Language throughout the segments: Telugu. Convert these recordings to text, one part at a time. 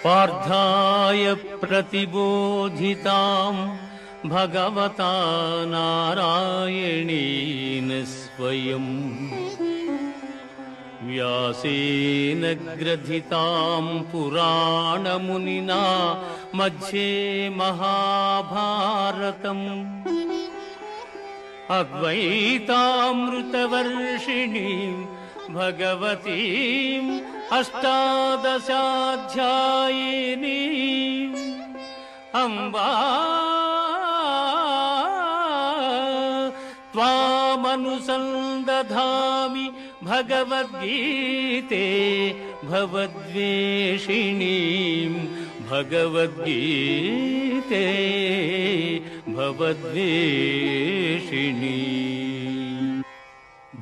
पार्थाय प्रतिबोधितां भगवता नारायणेन स्वयं व्यासेन ग्रथितां पुराणमुनिना मध्ये महाभारतम् अद्वैतामृतवर्षिणीं भगवतीम् अष्टादशाध्यायिनीम् अम्बा त्वामनुसन्दधामि भगवद्गीते भवद्वेषिणीं भगवद्गीते भवद्वेषिणी।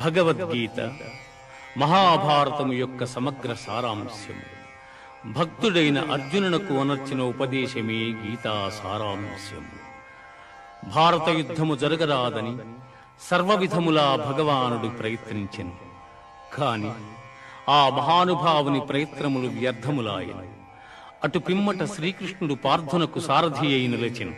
భగవద్గీత మహాభారతము యొక్క సమగ్ర సారాంశము. భక్తుడైన అర్జునునకు అనర్చిన ఉపదేశమే గీతా సారాంశము. భారత యుద్ధము జరగరాదని సర్వవిధములా భగవానుడు ప్రయత్నించెను. కాని ఆ మహానుభావుని ప్రయత్నములు వ్యర్థములాయను. అటు పిమ్మట శ్రీకృష్ణుడు పార్థునకు సారథి అయి నిలిచెను.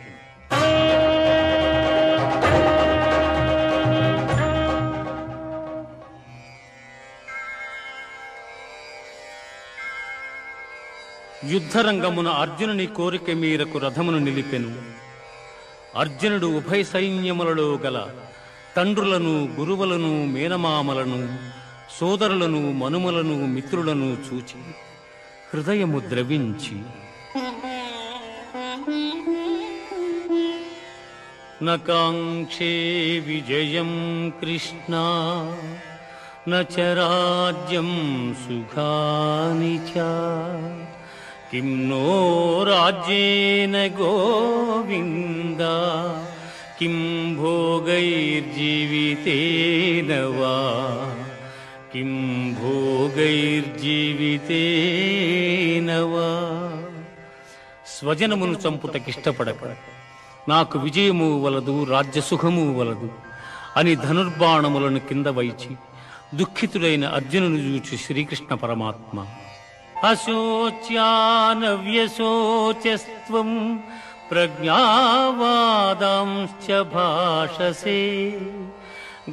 యుద్ధరంగమున అర్జునుని కోరిక మేరకు రథమును నిలిపెను. అర్జునుడు ఉభయ సైన్యములలో గల తండ్రులను, గురువులను, మేనమామలను, సోదరులను, మనుమలను, మిత్రులను చూచి హృదయము ద్రవించి నకాంక్షే విజయం కృష్ణ నచ రాజ్యం సుఖాని చ కిం నో రాజ్యేన గోవింద కిం భోగైర్జీవితేన వా కిం భోగైర్జీవితేన వా. స్వజనమును చంపుటకిష్టపడక నాకు విజయము వలదు, రాజ్యసుఖము వలదు అని ధనుర్బాణములను కింద వైచి దుఃఖితుడైన అర్జునుని చూచి శ్రీకృష్ణ పరమాత్మ అశోచ్యానవ్యశోచస్త్వం ప్రజ్ఞావాదాంశ్చ భాషసే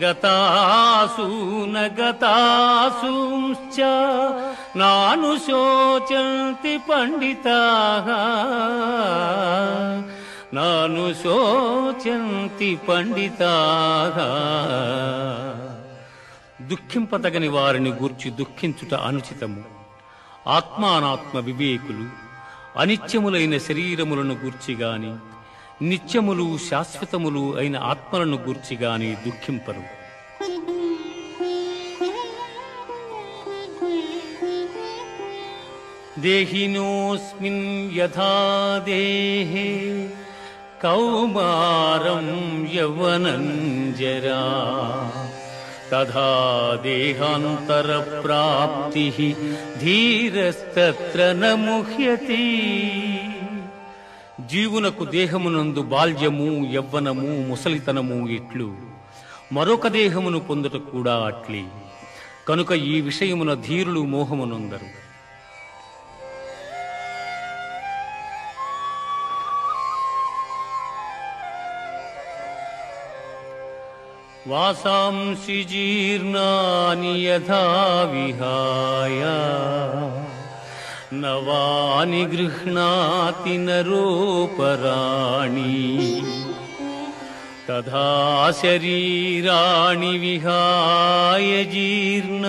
గతాసూన గతాసూంశ్చ నానుశోచంతి పండితాః నానుశోచంతి పండితాః. దుఃఖింపతగని వారిని గూర్చి దుఃఖించుట అనుచితము. ఆత్మానాత్మ వివేకులు అనిత్యములైన శరీరములను గూర్చిగాని నిత్యములు శాశ్వతములు అయిన ఆత్మలను గూర్చిగాని దుఃఖింపరు. దేహినోస్మిన్ యథా దేహే కౌమారం యవ్వనం జరా తథా దేహాంతర ప్రాప్తి ధీరస్తత్ర న ముహ్యతి. జీవునకు దేహమునందు బాల్యము, యవ్వనము, ముసలితనము ఇట్లు మరొక దేహమును పొందుట కూడా అట్లే. కనుక ఈ విషయమున ధీరులు మోహమునందరు. వాసాంసి జీర్ణాని యథా విహాయ నవాని గృహ్ణాతి నరోపరాణి తథా శరీరాణి విహాయ జీర్ణ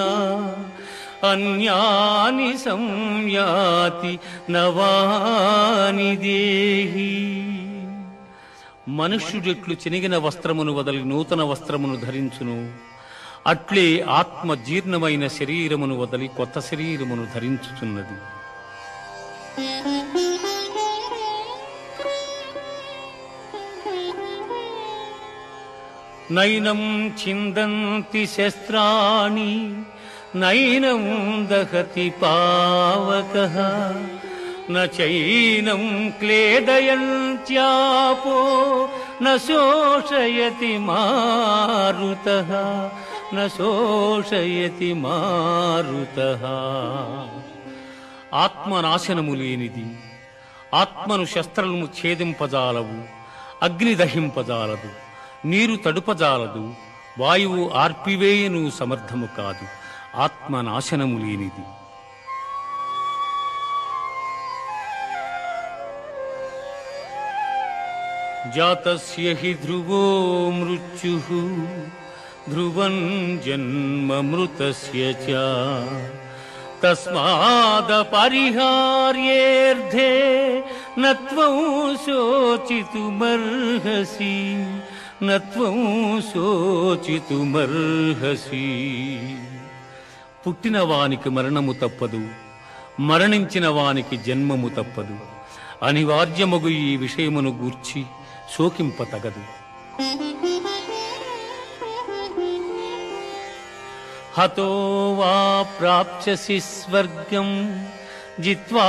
అన్యాని సంయాతి నవాని దేహి. మనుష్యుడెట్లు చినిగిన వస్త్రమును వదలి నూతన వస్త్రమును ధరించును, అట్లే ఆత్మ జీర్ణమైన శరీరమును వదలి కొత్త శరీరమును ధరించుచున్నది. నైనం ఛిందంతి శస్త్రాణి నైనం దహతి పావకః నైనం క్లేదయంత్యాపో న శోషయతి మారుతః న శోషయతి మారుతః. ఆత్మనాశనము లేనిది. ఆత్మను శస్త్రము ఛేదింపజాలవు, అగ్ని దహింపజాలదు, నీరు తడుపజాలదు, వాయువు ఆర్పివేయను సమర్థము కాదు. ఆత్మనాశనము లేనిది. జాతస్య హి ధ్రువో మృత్యుః ధ్రువం జన్మ మృతస్య చ తస్మాదపరిహార్యేర్థే నత్వం శోచితుమర్హసి నత్వం శోచితుమర్హసి. పుట్టిన వానికి మరణము తప్పదు, మరణించిన వానికి జన్మము తప్పదు. అనివార్యమగు ఈ విషయమును గూర్చి శోకింపతగదు. హతో వా ప్రాప్స్యసి స్వర్గం జిత్వా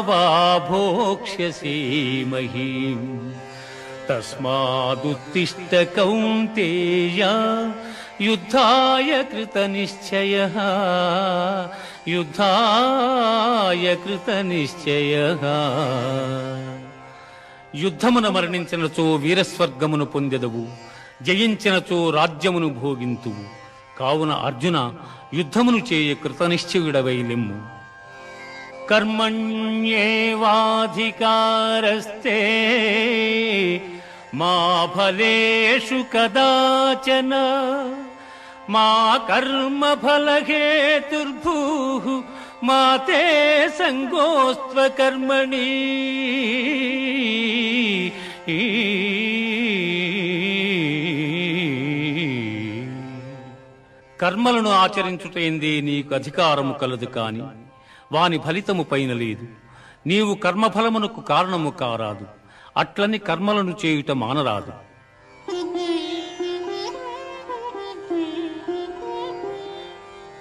వా భోక్ష్యసి మహీం తస్మాదుత్తిష్ఠ కౌంతేయ యుద్ధాయ కృతనిశ్చయః యుద్ధాయ కృతనిశ్చయః. యుద్ధమున మరణించినచో వీరస్వర్గమును పొందెదవు, జయించినచో రాజ్యమును భోగింతువు. కావున అర్జున, యుద్ధమును చేయ కృతనిశ్చయుడవై లెమ్ము. కర్మణ్యేవాధికారస్తే మా ఫలేషు కదాచన మా కర్మ ఫలహేతుర్భూః మా తే సంగోస్త్వ కర్మణి. కర్మలను ఆచరించుటేందే నీకు అధికారము కలదు, కాని వాని ఫలితము పైన లేదు. నీవు కర్మఫలమునకు కారణము కారాదు, అట్లని కర్మలను చేయుట మానరాదు.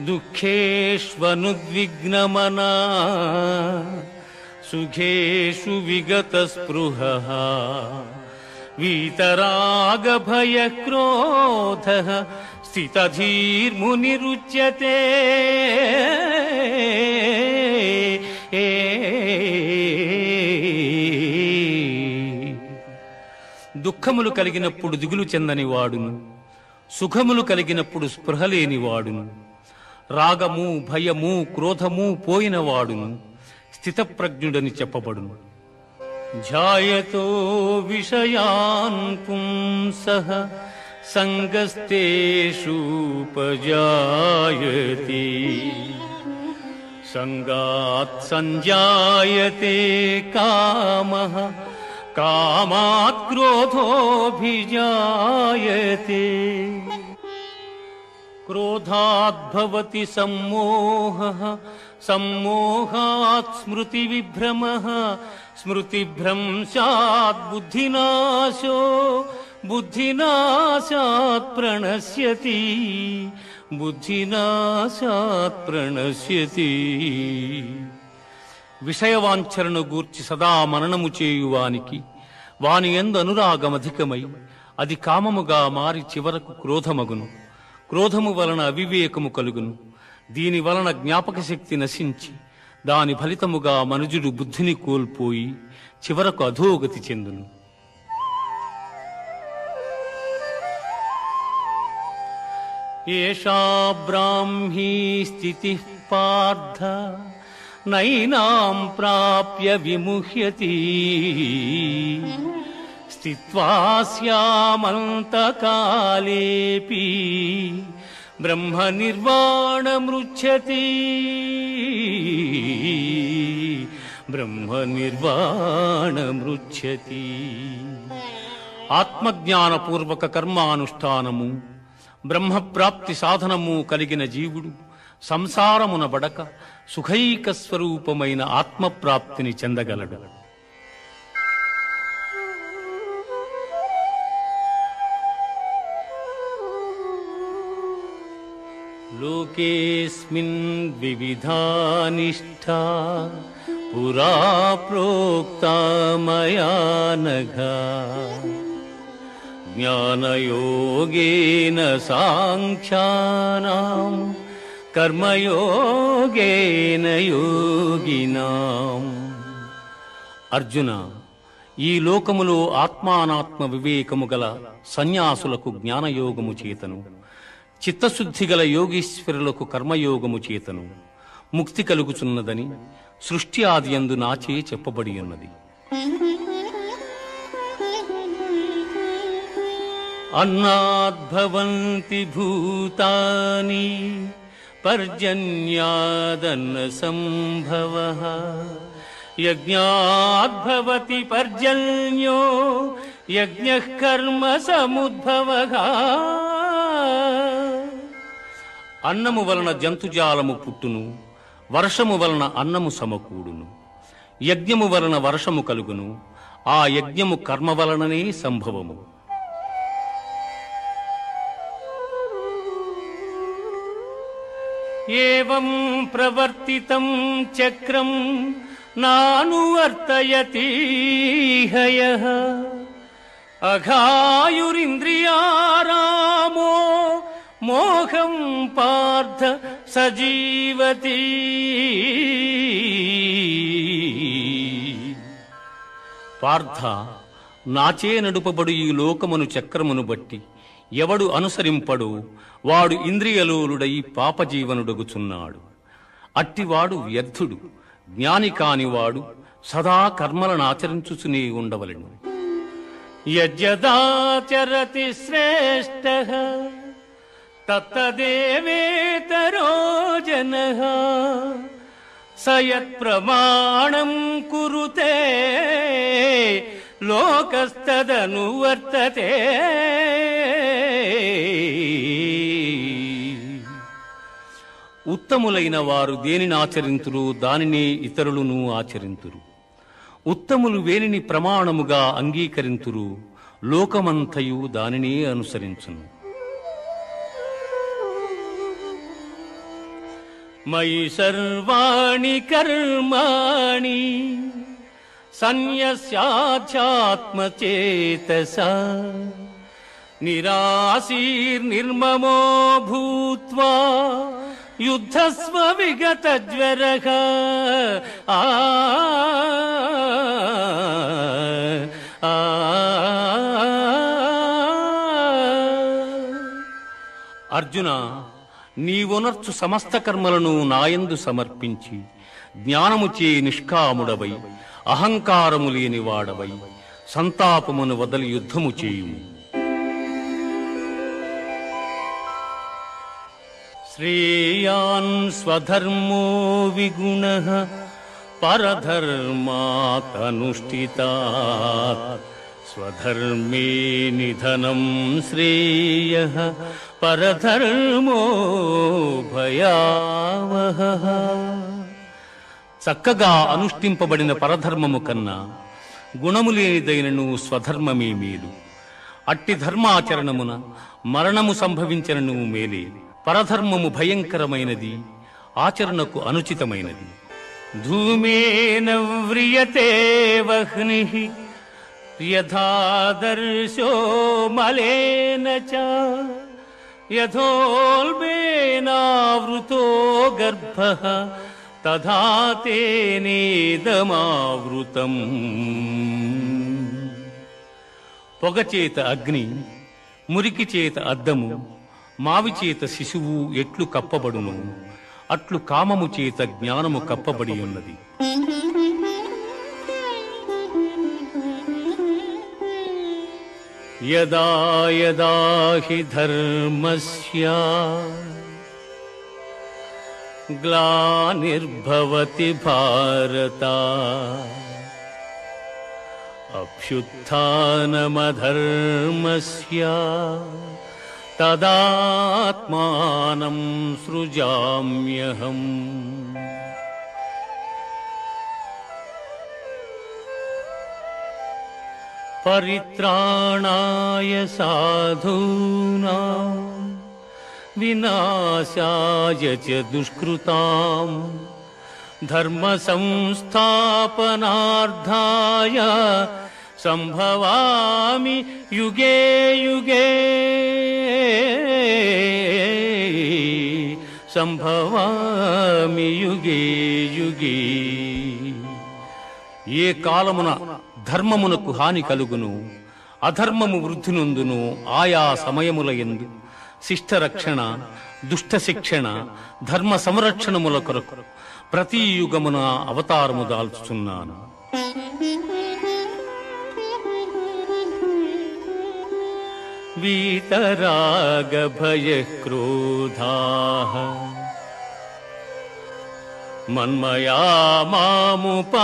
దుఃఖేష్వనుద్విగ్నమనా సుఖేషు విగత స్పృహః వీతరాగభయక్రోధః స్థితధీర్మునిరుచ్యతే. దుఃఖములు కలిగినప్పుడు దిగులు చెందని వాడును, సుఖములు కలిగినప్పుడు స్పృహలేని వాడును, రాగము భయము క్రోధము పోయిన వాడును స్థితప్రజ్ఞుడని చెప్పబడును. ఝాయతో విషయాన్ పుంసః సంగస్తేషూపజాయతే సంగాత్ సంజాయతే కామః కామాత్ క్రోధోభిజాయతే. క్రోధాద్భవతి సమ్మోహః సమ్మోహాత్ స్మృతివిభ్రమః స్మృతిభ్రంశాత్ బుద్ధినాశో బుద్ధినాశాత్ ప్రణశ్యతి బుద్ధినాశాత్ ప్రణశ్యతి. విషయవాంఛలను గూర్చి సదా మననము చేయువానికి వాని యందు అనురాగమధికమై అది కామముగా మారి చివరకు క్రోధమగును. క్రోధము వలన అవివేకము కలుగును. దీని వలన జ్ఞాపక శక్తి నశించి దాని ఫలితముగా మనుజుడు బుద్ధిని కోల్పోయి చివరకు అధోగతి చెందును. ఏషా బ్రాహ్మీ స్థితిః పార్థ నైనాం ప్రాప్య విముహ్యతి స్థిత్వా స్యామంతకాలేపి బ్రహ్మ నిర్వాణమృచ్ఛతి బ్రహ్మ నిర్వాణమృచ్ఛతి. ఆత్మజ్ఞానపూర్వక కర్మానుష్ఠానము బ్రహ్మప్రాప్తి సాధనము కలిగిన జీవుడు సంసారమున బడక సుఖైక స్వరూపమైన ఆత్మప్రాప్తిని చెందగలడు. లోకేస్మిన్ వివిధా నిష్ఠా పురా ప్రోక్తా మయా నఘ జ్ఞానయోగేన సాంఖ్యానాం కర్మయోగేన యోగినాం యోగినాం. అర్జున, ఈ లోకములో ఆత్మానాత్మ వివేకము గల సన్యాసులకు జ్ఞానయోగము చేతను, చిత్తశుద్ధి గల యోగీశ్వరులకు కర్మయోగము చేతను ముక్తి కలుగుచున్నదని సృష్టి ఆదియందు నాచే చెప్పబడి ఉన్నది. అన్నాద్భవంతి భూతాని పర్జన్యాదన్న సంభవః యజ్ఞాద్భవతి పర్జన్యో యజ్ఞః కర్మ సముద్భవః. అన్నము వలన జంతుజాలము పుట్టును, వర్షము వలన అన్నము సమకూడును, యజ్ఞము వలన వర్షము కలుగును, ఆ యజ్ఞము కర్మ వలననే సంభవము. ఏవం ప్రవర్తితం చక్రం నానువర్తయతి హయః అఘాయురింద్రియారామో మోహం పార్థ సజీవతి. పార్థ, నాచే నడుపబడు ఈ లోకమును చక్రమును బట్టి ఎవడు అనుసరింపడు వాడు ఇంద్రియలోలుడై పాపజీవనుడగుచున్నాడు. అట్టివాడు వ్యర్థుడు. జ్ఞాని కానివాడు సదా కర్మలనాచరించుచునే ఉండవలెను. యజ్జదాచరతి శ్రేష్టః తత్తదేవేతరో జనః స యత్ప్రమాణం కురుతే లోకస్తదనువర్తతే. ఉత్తములైన వారు దేనిని ఆచరింతురు దానినే ఇతరులను ఆచరింతురు. ఉత్తములు వేనిని ప్రమాణముగా అంగీకరింతురు లోకమంతయు దానినే అనుసరించును. మయి సర్వాణి కర్మాణి సన్యస్యాధ్యాత్మచేతసా నిరాశీర్నిర్మమో భూత్వా యుద్ధస్వ విగతజ్వరః. అర్జున, నీవునర్చు సమస్త కర్మలను నాయందు సమర్పించి జ్ఞానముచే నిష్కాముడవై అహంకారము లేనివాడవై సంతాపమును వదలి యుద్ధము చేయుము. శ్రేయాన్ స్వధర్మో విగుణః పరధర్మాతనుష్ఠితాత్ స్వధర్మే నిధనం శ్రేయః పరధర్మో భయావహః. చక్కగా అనుష్ఠింపబడిన పరధర్మము కన్నా గుణము లేనిదైనను స్వధర్మమే మేలు. అట్టి ధర్మాచరణమున మరణము సంభవించనను మేలే. పరధర్మము భయంకరమైనది, ఆచరణకు అనుచితమైనది. ధూమేన వ్రియతే వహ్నిః యథాదర్శో మలేన చ యథోల్బేనావృతో గర్భః తథా తేనేదమావృతం. పొగచేత అగ్ని, మురికి చేత అద్దము, మావి చేత శిశువు ఎట్లు కప్పబడును అట్లు కామము చేత జ్ఞానము కప్పబడి ఉన్నది. యదా యదా హి ధర్మస్య గ్లానిర్భవతి భారత అభ్యుత్థానమధర్మస్య తదాత్మానం సృజామ్యహం. పరిత్రాణాయ సాధూనాం వినాశాయ చ దుష్కృతాం ధర్మ సంస్థాపనార్థాయ సంభవామి యుగే యుగే సంభవామి యుగే యుగే. ఏ కాలమున ధర్మమునకు హాని కలుగును, అధర్మము వృద్ధి నొందును, ఆయా సమయముల యందు శిష్ట రక్షణ, దుష్ట శిక్షణ, ధర్మ సంరక్షణముల కొరకు ప్రతి యుగమున అవతారము దాల్చుచున్నాను. వీతరాగ భయ క్రోధాః మన్మయా మాముపాశ్రితాః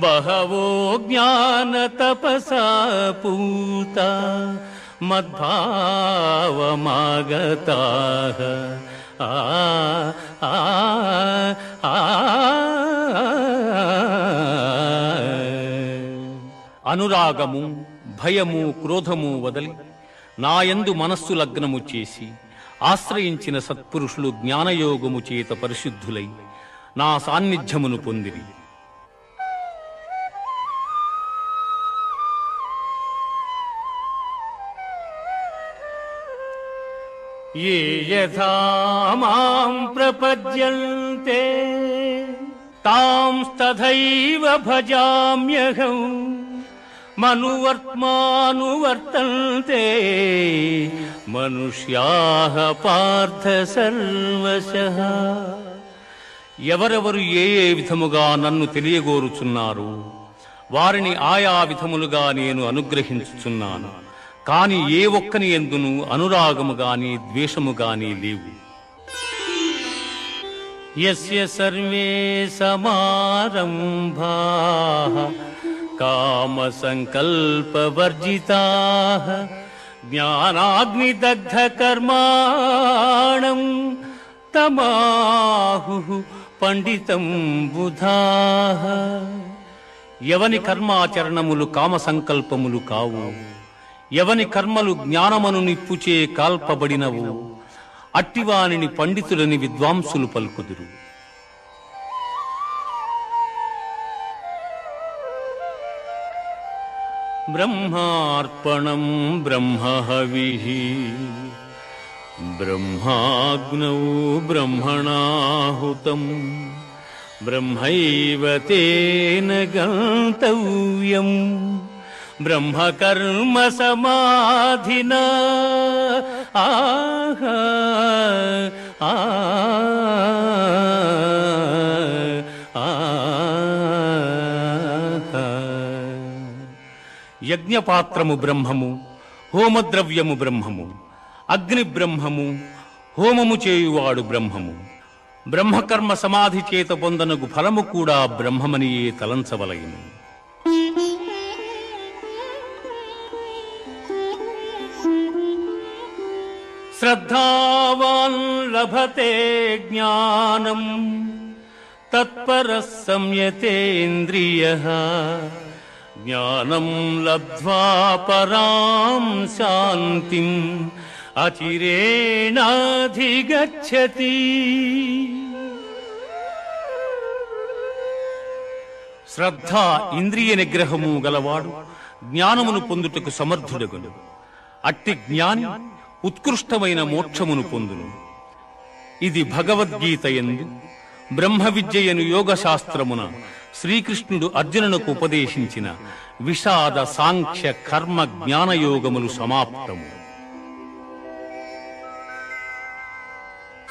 బహవో జ్ఞాన తపసా పూతా మద్భావమాగతాః. అనురాగము, భయము, క్రోధము వదలి నాయందు మనస్సు లగ్నము చేసి ఆశ్రయించిన సత్పురుషులు జ్ఞానయోగము చేత పరిశుద్ధులై నా సాన్నిధ్యమును పొందిరి. ఏ యథా మాం ప్రపద్యంతే తాంస్తథైవ భజామ్యహం మనువర్త్మానువర్తంతే మనుష్యాః పార్థ సర్వశః. ఎవరెవరు ఏ ఏ విధముగా నన్ను తెలియగోరుచున్నారు వారిని ఆయా విధములుగా నేను అనుగ్రహించుచున్నాను. కాని ఏ ఒక్కని యందును అనురాగము గాని ద్వేషము గాని లేవు. యస్య సర్వే సమారంభాః కామ సంకల్ప వర్జితాః జ్ఞానాగ్నిదగ్ధ కర్మాణం తమాహుః పండితం బుధాః. ఎవని కర్మాచరణములు కామ సంకల్పములు కావు, ఎవని కర్మలు జ్ఞానమను నిప్పుచే కాల్పబడినవు, అట్టివానిని పండితులని విద్వాంసులు పలుకుదురు. బ్రహ్మార్పణం బ్రహ్మహవిః బ్రహ్మాగ్నౌ బ్రహ్మణాహుతం బ్రహ్మైవ తేన గంతవ్యం బ్రహ్మకర్మ సమాధినా. యజ్ఞపాత్రము బ్రహ్మము, హోమద్రవ్యము బ్రహ్మము, అగ్ని బ్రహ్మము, హోమము చేయువాడు బ్రహ్మము. బ్రహ్మకర్మ సమాధి చేత పొందనగు ఫలము కూడా బ్రహ్మమనియే తలంచవలయును. శ్రద్ధావాన్ లభతే జ్ఞానం తత్పరః సంయతేంద్రియః జ్ఞానం లబ్ధ్వా పరాం శాంతిం అచిరేణాధిగచ్చతి. శ్రద్ధ ఇంద్రియ నిగ్రహము గలవాడు జ్ఞానమును పొందుటకు సమర్థుడగును. అట్టి జ్ఞాని ఉత్కృష్టమైన మోక్షమును పొందును. ఇది భగవద్గీత యందు బ్రహ్మ విద్యయను యోగ శాస్త్రమున శ్రీకృష్ణుడు అర్జునునకు ఉపదేశించిన విషాద సాంఖ్య కర్మ జ్ఞానయోగములు సమాప్తము.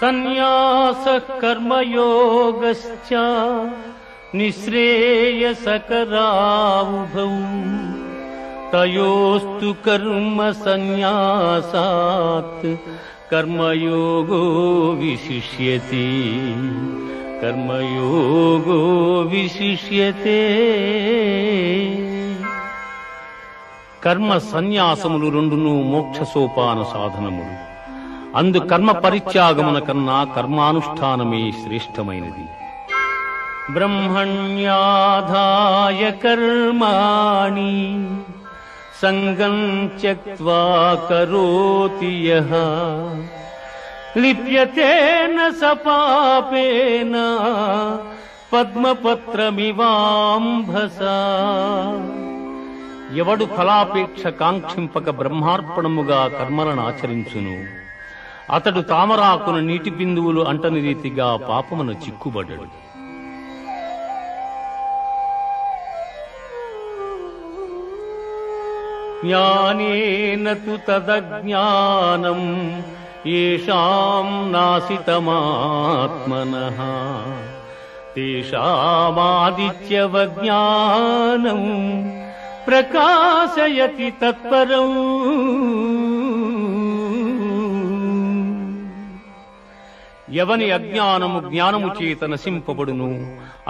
సన్యాసః కర్మయోగశ్చ నిశ్రేయసకరావుభౌ తయోస్తు కర్మ సన్యాసాత్ కర్మయోగో విశిష్యతే. కర్మయోగో విశిష్యతే. కర్మ సన్యాసములు రెండును మోక్ష సోపాన సాధనములు. అందు కర్మ పరిత్యాగమున కన్నా కర్మానుష్ఠానమే శ్రేష్టమైనది. బ్రహ్మణ్యాధాయ కర్మాణి సంగం త్యక్త్వా కరోతి యః లిప్యతేన స పాపేన పద్మపత్రమివాంభసా. ఎవడు ఫలాపేక్ష కాంక్షింపక బ్రహ్మార్పణముగా కర్మలను ఆచరించును అతడు తామరాకున నీటి బిందువులు అంటని రీతిగా పాపమున చిక్కుబడ్డాడు. జ్ఞానేన తు తదజ్ఞానం యేషాం నాసితమాత్మనః తేషామాదిత్యవజ్ఞానం ప్రకాశయతి తత్పరం. ఎవని అజ్ఞానము జ్ఞానము చేత నశింపబడును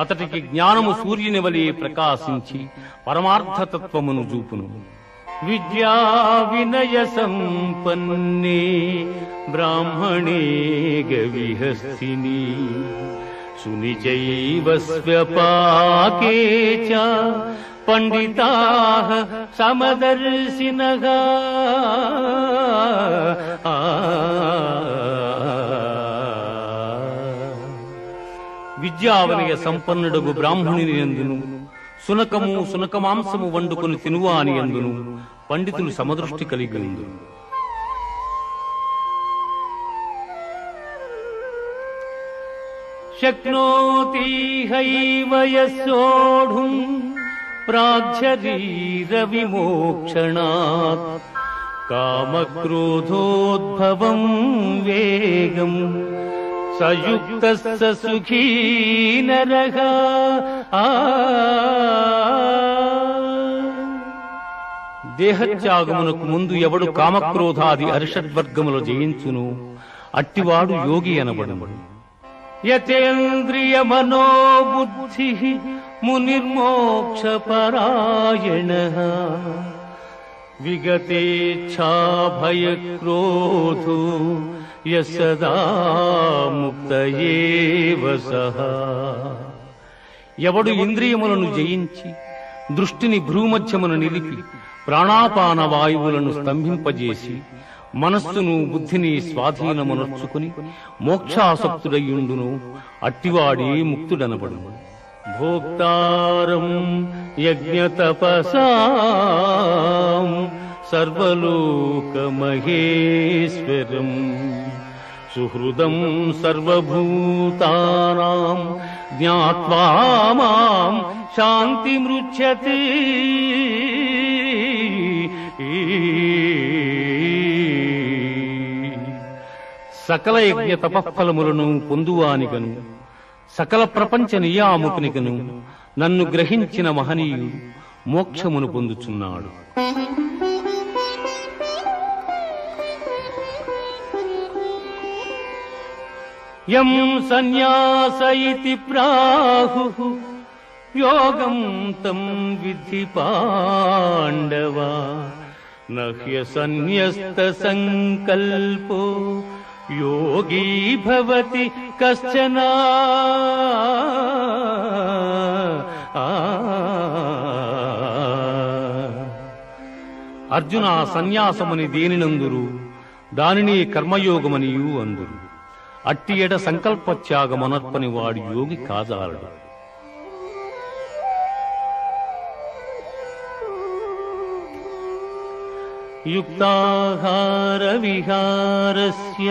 అతడికి జ్ఞానము సూర్యుని వలె ప్రకాశించి పరమార్థతత్వమును చూపును. విద్యా వినయ సంపన్నే బ్రాహ్మణే గవిహస్తిని సునిచైవ స్వ్యపాకే చ పండితాః సమదర్శినః. విద్యావనయ సంపన్నుడగు బ్రాహ్మణుని యందును సునకము సునకమాంసము వండుకొని తినువాని యందును పండితులు సమదృష్టి కలిగి ఉండు. శక్నోతి హైవ యస్సోఢుం ప్రాగ్శరీర విమోక్షణాత్ కామక్రోధోద్భవం వేగం సయుక్తః స సుఖీ నరః. దేహత్యాగమునకు ముందు ఎవడు కామక్రోధాది అరిషడ్వర్గములు జయించును అట్టివాడు యోగి అనబడును. యతేంద్రియ మనోబుద్ధి మునిర్మోక్ష పరాయణః విగతేచ్ఛా భయక్రోధో యసదా ముక్త ఏవ సః. ఎవడు ఇంద్రియములను జయించి దృష్టిని భ్రూమధ్యమున నిలిపి ప్రాణాపాన వాయువులను స్తంభింపజేసి మనస్సును బుద్ధిని స్వాధీనమునర్చుకుని మోక్షాసక్తుడయ్యుండును అట్టివాడే ముక్తుడనబడును. భోక్తారం యజ్ఞతపసాం సర్వలోకమహేశ్వరం సుహృదం సర్వభూతానాం జ్ఞాత్వా మాం శాంతిమృచ్యతే. సకల యజ్ఞ తపఫలములను పొందువానిగను సకల ప్రపంచ నియామకునిగను నన్ను గ్రహించిన మహనీయుడు మోక్షమును పొందుచున్నాడు. యం సన్యాస ఇతి ప్రాహుః యోగం తం విద్ధి పాండవ నహ్య సన్యస్త సంకల్పో యోగీ భవతి కశ్చన. అర్జున సన్యాసమని దేనినందురు దానిని కర్మయోగమనియు అందురు. అట్టి ఎడ సంకల్పత్యాగమనర్పని వాడు యోగి కాజాలడు. యుక్తాహార విహారస్య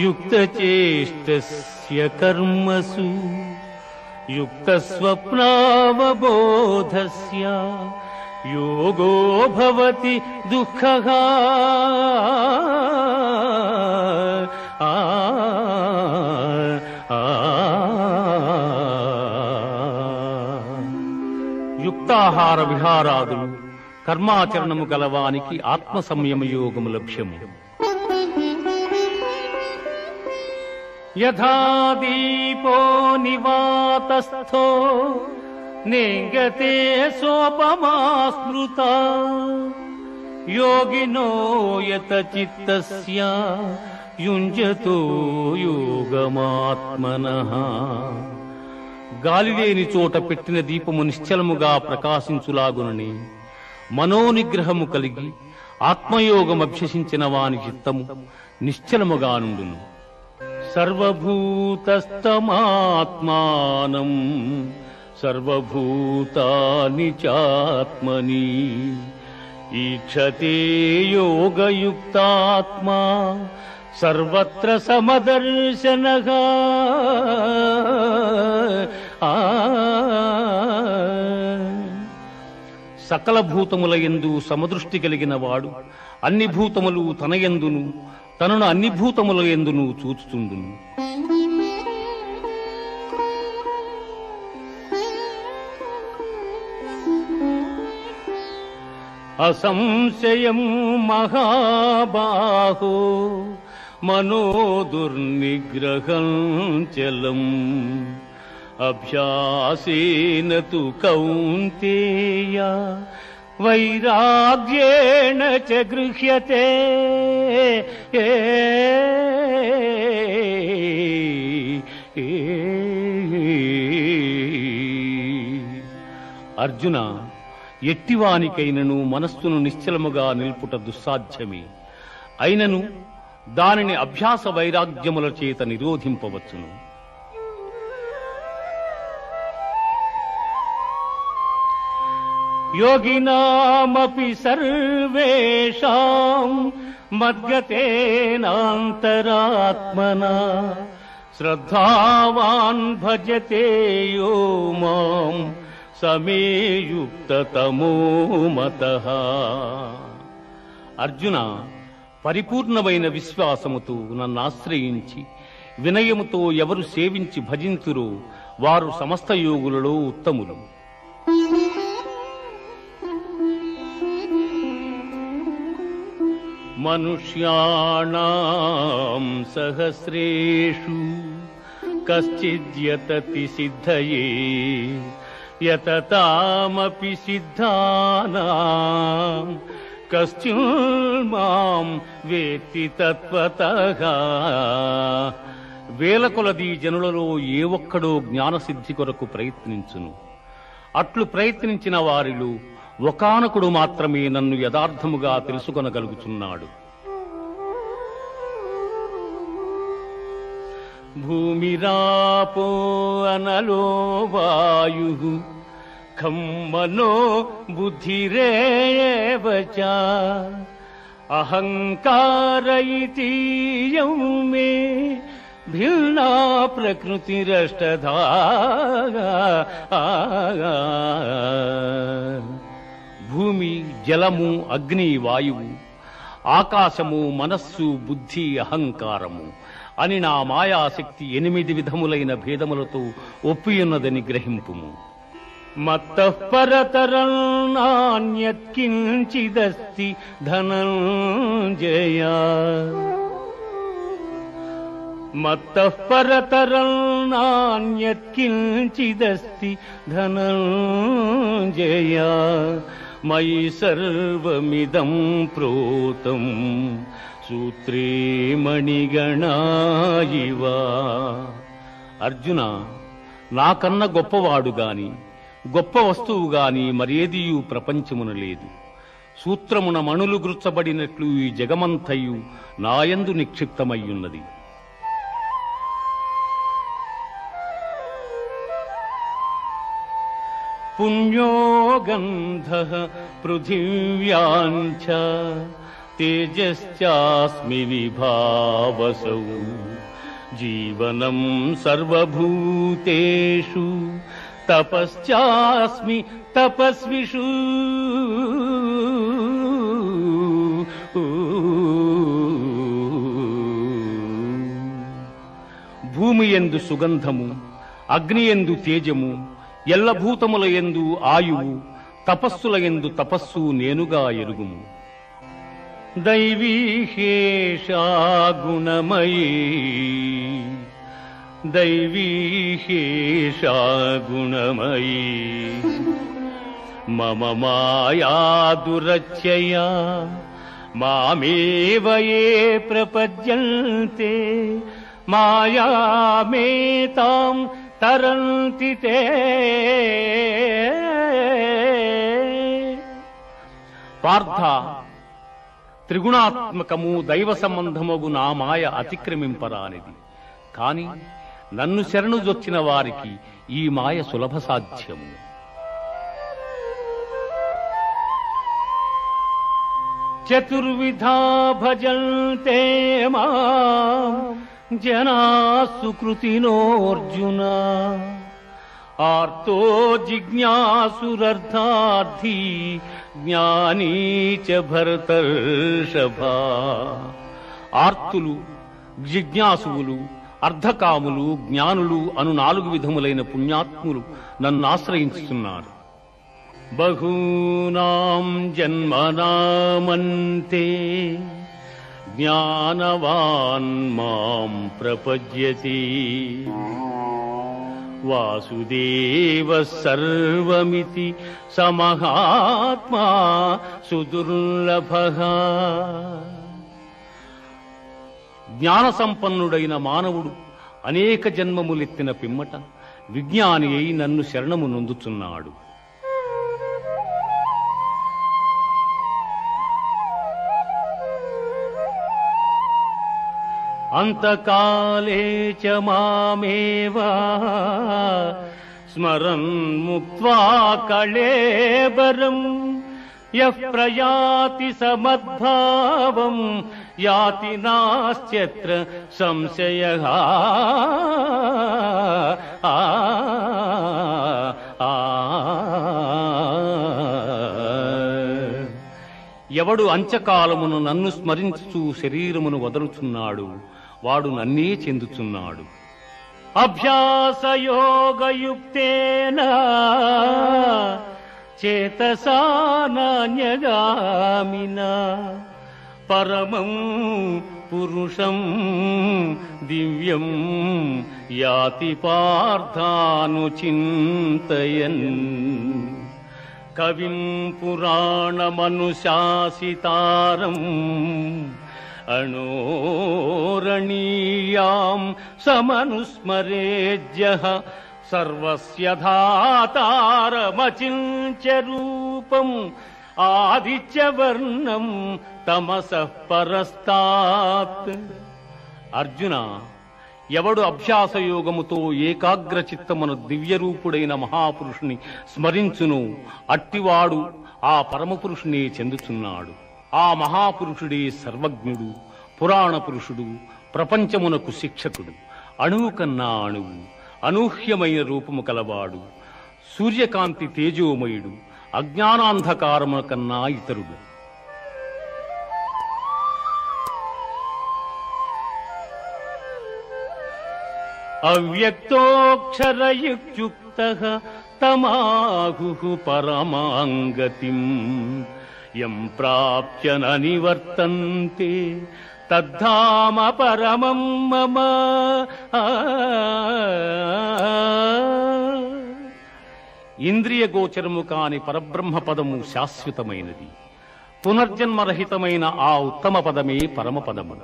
యుక్తచేష్టస్య కర్మసు యుక్తస్వప్నావబోధస్య యోగో భవతి దుఃఖః. యుక్తాహార విహారాదులు కర్మాచరణము గలవానికి ఆత్మ సంయమ యోగము లక్ష్యము. యథా దీపో నివాతస్థో నేంగతే సోపమా స్మృతా యోగినో యత చిత్తస్య యుంజతో యోగమాత్మనః. గాలిలేని చోట పెట్టిన దీపము నిశ్చలముగా ప్రకాశించులాగునని మనోనిగ్రహము కలిగి ఆత్మయోగమభ్యసించిన వాని చిత్తము నిశ్చలముగా నుండును. సర్వభూతస్తమాత్మానం సర్వభూతాని చాత్మని ఈక్షతే యోగయుక్తాత్మా సర్వత్ర సమదర్శనః సకల భూతముల యందు సమదృష్టి కలిగిన వాడు అన్ని భూతములు తన యందును తనను అన్ని భూతముల యందును చూచుతుండును. అసంశయం మహాబాహో మనోదుర్నిగ్రహం చలం అభ్యాసేన తు కౌంతేయ వైరాగ్యేణ చ గృహ్యతే. అర్జున, ఎట్టివానికైనను మనస్సును నిశ్చలముగా నిల్పుట దుస్సాధ్యమే. అయినను దానిని అభ్యాస వైరాగ్యముల చేత నిరోధింపవచ్చును. యోగినామపి సర్వేషాం మద్గతేనాంతరాత్మనా శ్రద్ధావాన్ భజతే యో మాం సమేయుక్తతమో మతః. అర్జున, పరిపూర్ణమైన విశ్వాసముతో నన్ను ఆశ్రయించి వినయముతో ఎవరు సేవించి భజింతురో వారు సమస్త యోగులలో ఉత్తములు. మనుష్యాణాం సహస్రేషు కశ్చిద్యతతి సిద్ధయే యతతామపి సిద్ధానాం కశ్చిన్మాం వేత్తి తత్వతః. వేల కొలది జనులలో ఏ ఒక్కడో జ్ఞానసిద్ధి కొరకు ప్రయత్నించును. అట్లు ప్రయత్నించిన వారిలో ఒకానకుడు మాత్రమే నన్ను యథార్థముగా తెలుసుకొనగలుగుచున్నాడు. భూమిరాపో అనలో వాయుః ఖం మనో బుద్ధిరేవ చ అహంకార ఇతీయం మే భిన్నా ప్రకృతిరష్టధా. భూమి, జలము, అగ్ని, వాయువు, ఆకాశము, మనస్సు, బుద్ధి, అహంకారము అని నా మాయాశక్తి 8 విధములైన భేదములతో ఒప్పియున్నదని గ్రహింపుము. మత్తః పరతరం నాన్యత్ కించిదస్తి ధనంజయ. మత్తః పరతరం నాన్యత్ కించిదస్తి ధనంజయ. మయి సర్వమిదం ప్రోతం సూత్రే మణిగణా ఇవ. అర్జున, నాకన్న గొప్పవాడు గాని గొప్ప వస్తువు గాని మరేదియు ప్రపంచమున లేదు. సూత్రమున మణులు గుర్చబడినట్లు ఈ జగమంతయు నాయందు నిక్షిప్తమయ్యున్నది. పుణ్యో గంధః పృథివ్యాంచ తేజశ్చాస్మి విభావసౌ జీవనం సర్వభూతేషు తపశ్చాస్మి తపస్విషు. భూమి యందు సుగంధము, అగ్ని యందు తేజము, ఎల్లభూతముల యందు ఆయువు, తపస్సుల యందు తపస్సు నేనుగా ఎరుగుము. దైవీహేషా గుణమయీ దైవీహేషా గుణమయీ మమ మాయా దురత్యయా మామేవ యే ప్రపద్యంతే మాయామేతాం తరంతి తే. పార్థ, త్రిగుణాత్మకము దైవ సంబంధమగు నా మాయ అతిక్రమింపరానిది. కాని నన్ను శరణుజొచ్చిన వారికి ఈ మాయ సులభ సాధ్యము. చతుర్విధా భజంతే మాం జనాః సుకృతినోऽర్జున ఆర్తో జిజ్ఞాసురర్థార్థీ జ్ఞానీ చ భరతర్షభ. ఆర్తులు, జిజ్ఞాసువులు, అర్ధకాములు, జ్ఞానులు అను 4 విధములైన పుణ్యాత్ములు నన్ను ఆశ్రయించుతున్నారు. బహూనాం జన్మనామంతే జ్ఞానవాన్ మాం ప్రపద్యతే వాసుదేవ సర్వమితి సమహాత్మా సుదుర్లభః. జ్ఞాన సంపన్నుడైన మానవుడు అనేక జన్మములెత్తిన పిమ్మట విజ్ఞాని అయి నన్ను శరణము నొందుచున్నాడు. అంతకాలే చ మామేవా స్మరన్ ముక్త్వా కళేబరం యః ప్రయాతి సమద్భావం యాతి నాస్త్యత్ర సంశయః. ఎవడు అంచకాలమును నన్ను స్మరించుచూ శరీరమును వదలుచున్నాడు వాడు నన్నే చెందుచున్నాడు. అభ్యాసయోగయుక్తేన చేతసా నాన్యగామినా పరమం పురుషం దివ్యం యాతి పార్థానుచింతయన్. కవిం పురాణమనుశాసితారం అణోరణీయాం సమనుస్మరేజ్యః సర్వస్య ధాతారమచింత్య రూపం ఆదిత్యవర్ణం తమసః పరస్తాత్. అర్జున, ఎవడు అభ్యాసయోగముతో ఏకాగ్ర చిత్తమును దివ్యరూపుడైన మహాపురుషుని స్మరించును అట్టివాడు ఆ పరమపురుషుని చెందుచున్నాడు. ఆ మహాపురుషుడే సర్వజ్ఞుడు, పురాణ పురుషుడు, ప్రపంచమునకు శిక్షకుడు, అణువు కన్నా అణువు, అనూహ్యమైన రూపము కలవాడు, సూర్యకాంతి తేజోమయుడు, అజ్ఞానాంధకారము కన్నా ఇతరుడు. అవ్యక్తోక్షరయుక్తః తమాహుః పరమాంగతిం యం ప్రాప్య న నివర్తంతే తద్ధామ పరమం మమ. ఇంద్రియ గోచరము కాని పరబ్రహ్మ పదము శాశ్వతమైనది. పునర్జన్మరహితమైన ఆ ఉత్తమ పదమే పరమపదము.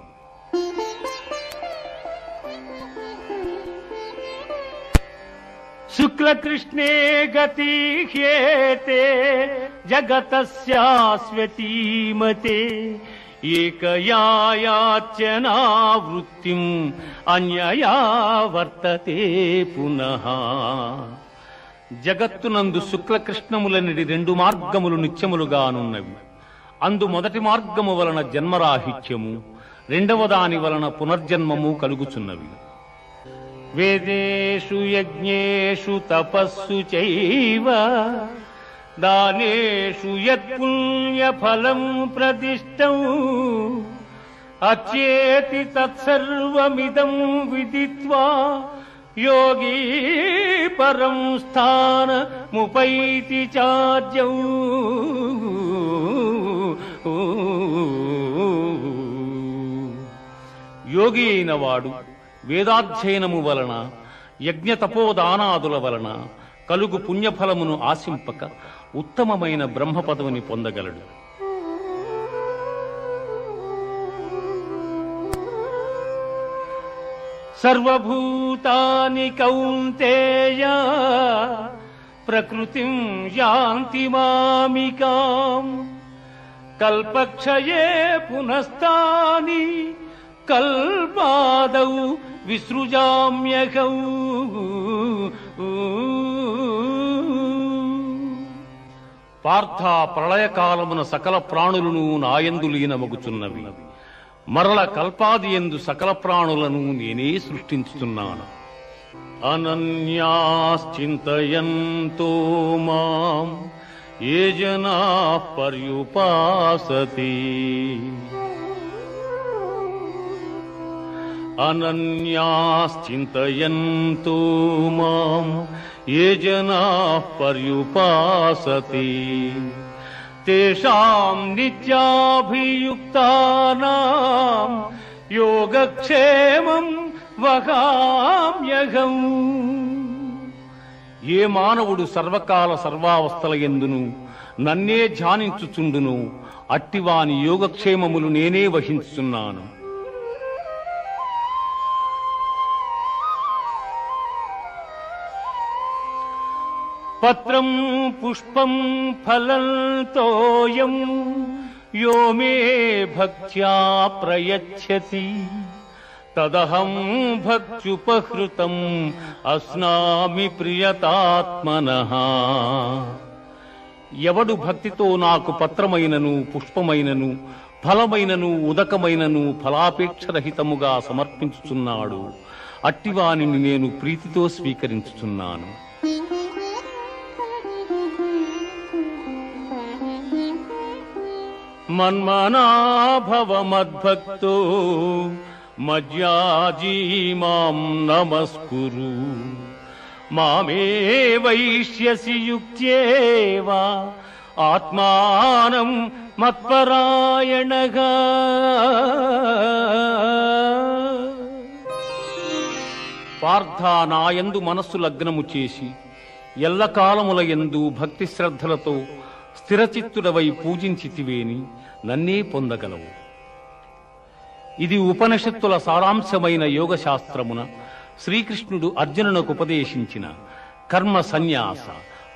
శుక్లకృష్ణే గతి హ్యేతే జగతస్యాస్వతీమతే ఏకయాయాచ్యనావృత్తిం అన్యయా వర్తతే పునః. జగత్తునందు శుక్లకృష్ణములనిడి 2 మార్గములు నిత్యములుగానున్నవి. అందు మొదటి మార్గము వలన జన్మరాహిత్యము, రెండవ దాని వలన పునర్జన్మము కలుగుచున్నవి. వేదేషు యజ్ఞేషు తపస్సు చైవ దానేషు యత్పుణ్యఫలం ప్రదిష్టం అచ్యేతి తత్సర్వమిదం విదిత్వా యోగీ పరం స్థానముపైతి చార్యం. యోగి అయిన వాడు వేదాధ్యయనము వలన, యజ్ఞ తపోదానాదుల వలన కలుగు పుణ్యఫలమును ఆశింపక ఉత్తమమైన బ్రహ్మ పదవిని పొందగలడు. సర్వభూతాని కౌంతేయ ప్రకృతిం యాంతి మామికాం కల్పక్షయే పునస్తాని కల్పాదౌ విసృజామ్యహౌ. పార్థ ప్రళయకాలమున సకల ప్రాణులను నాయందు లీనమగుచున్నవి. మరల కల్పాది యందు సకల ప్రాణులను నేనే సృష్టించుతున్నాను. అనన్యాశ్చింతయంతో మాం ఏ జనా పర్యుపాసతే అనన్యాశ్చింతయంతో మాం ఏ జనా పర్యుపాసతే తేషాం నిత్యాభియుక్తానాం యోగక్షేమం వహామ్యహం. ఏ మానవుడు సర్వకాల సర్వావస్థల యందును నన్నే ధ్యానించుచుండును అట్టివాని యోగక్షేమములు నేనే వహించుచున్నాను. పత్రం పుష్పం ఫలం తోయం యో మే భక్త్యా ప్రయచ్చతి తదహం భక్త్యుపహృతం అస్నామి ప్రియతాత్మనః. ఎవడు భక్తితో నాకు పత్రమైనను పుష్పమైనను ఫలమైనను ఉదకమైనను ఫలాపేక్షరహితముగా సమర్పించుచున్నాడు అట్టివానిని నేను ప్రీతితో స్వీకరించుచున్నాను. మన్మనా భవ మద్భక్తో మజ్యాజీ మాం నమస్కురు మామే వైష్యసి యుక్త్యేవా ఆత్మానం మత్పరాయణగా. పార్థ నాయందు మనస్సు లగ్నము చేసి ఎల్లకాలముల యందు భక్తి శ్రద్ధలతో స్థిరచిత్తుడవై పూజించితివేని నన్నే పొందగలవు. ఇది ఉపనిషత్తుల సారాంశమైన యోగశాస్త్రమున శ్రీకృష్ణుడు అర్జునునకు ఉపదేశించిన కర్మ సన్యాస,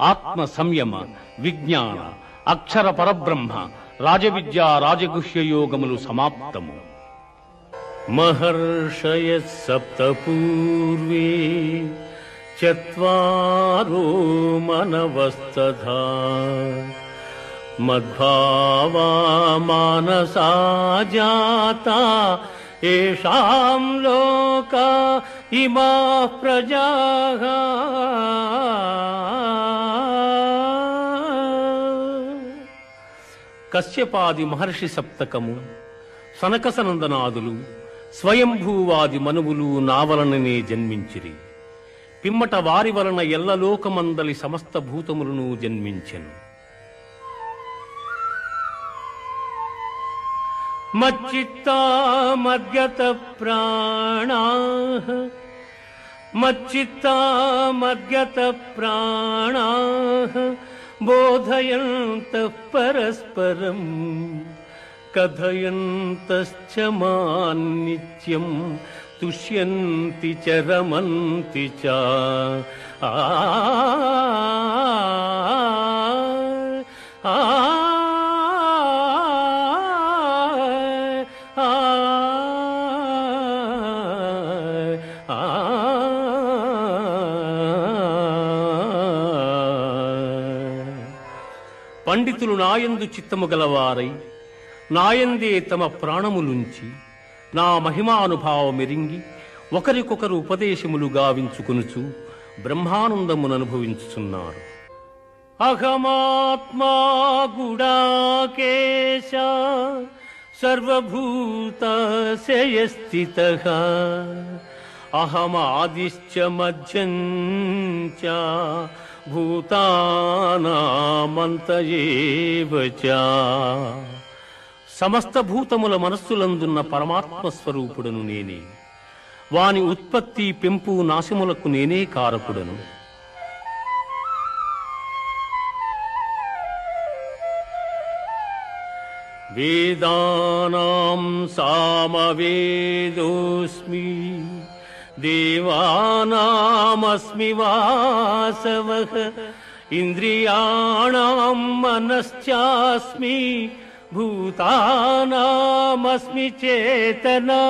ఆత్మ సంయమ, విజ్ఞాన, అక్షర పరబ్రహ్మ, రాజవిద్యా రాజగుహ్య యోగములు సమాప్తము. మహర్షయ సప్త పూర్వే చత్వారో మనవస్తథా మద్భావా మానసా జాతా ఏషాం లోకా ఇమాః ప్రజాః. కశ్యపాది మహర్షి సప్తకము, సనకసనందనాదులు, స్వయంభూవాది మనువులు నా వలననే జన్మించిరి. పిమ్మట వారి వలన ఎల్లలోకమందలి సమస్త భూతములను జన్మించెను. మచ్చిత్తా మద్గత ప్రాణాః మచ్చిత్తా మద్గత ప్రాణాః బోధయంతః పరస్పరం కథయంతశ్చ మాం నిత్యం తుష్యంతి చ రమంతి చ. పండితులు నాయందు చిత్తము గలవారై నాయందే తమ ప్రాణములుంచి నా మహిమానుభావమెరింగి ఒకరికొకరు ఉపదేశములు గావించుకొనుచు బ్రహ్మానందముననుభవించుచున్నారు. అహమాత్మా గుడాకేశ సర్వభూతశయ స్థితః అహమాదిశ్చ మధ్యం చ భూతానామంత ఏవ చ. సమస్త భూతముల మనస్సులందున్న పరమాత్మ స్వరూపుడను నేనే. వాని ఉత్పత్తి, పెంపు, నాశములకు నేనే కారకుడను. వేదానాం సామవేదోస్మి దేవానామస్మి వాసవః ఇంద్రియాణాం మనశ్చాస్మి భూతానామస్మి చేతనా.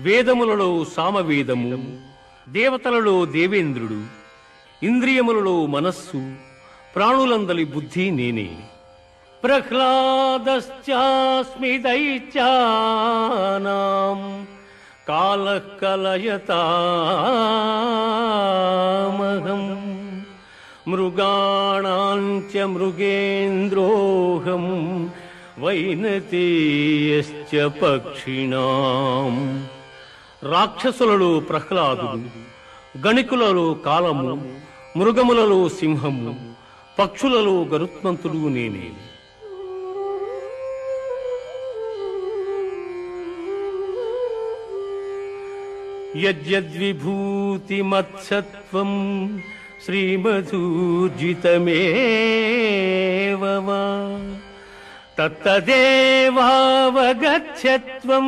వేదములలో సామవేదము, దేవతలలో దేవేంద్రుడు, ఇంద్రియములలో మనస్సు, ప్రాణులందలి బుద్ధి నేనే. ప్రహ్లాదశ్చాస్మి దైత్యానాం కాలః కలయతామహం మృగాణాం చ మృగేంద్రోహం వైనతేయశ్చ పక్షిణాం. రాక్షసులలో ప్రహ్లాదుడు, గణికులలో కాలము, మృగములలో సింహము, పక్షులలో గరుత్మంతుడు నేనే. యద్యద్విభూతిమత్సత్వం శ్రీమధూర్జితమేవ వా తత్తదేవావగచ్చత్వం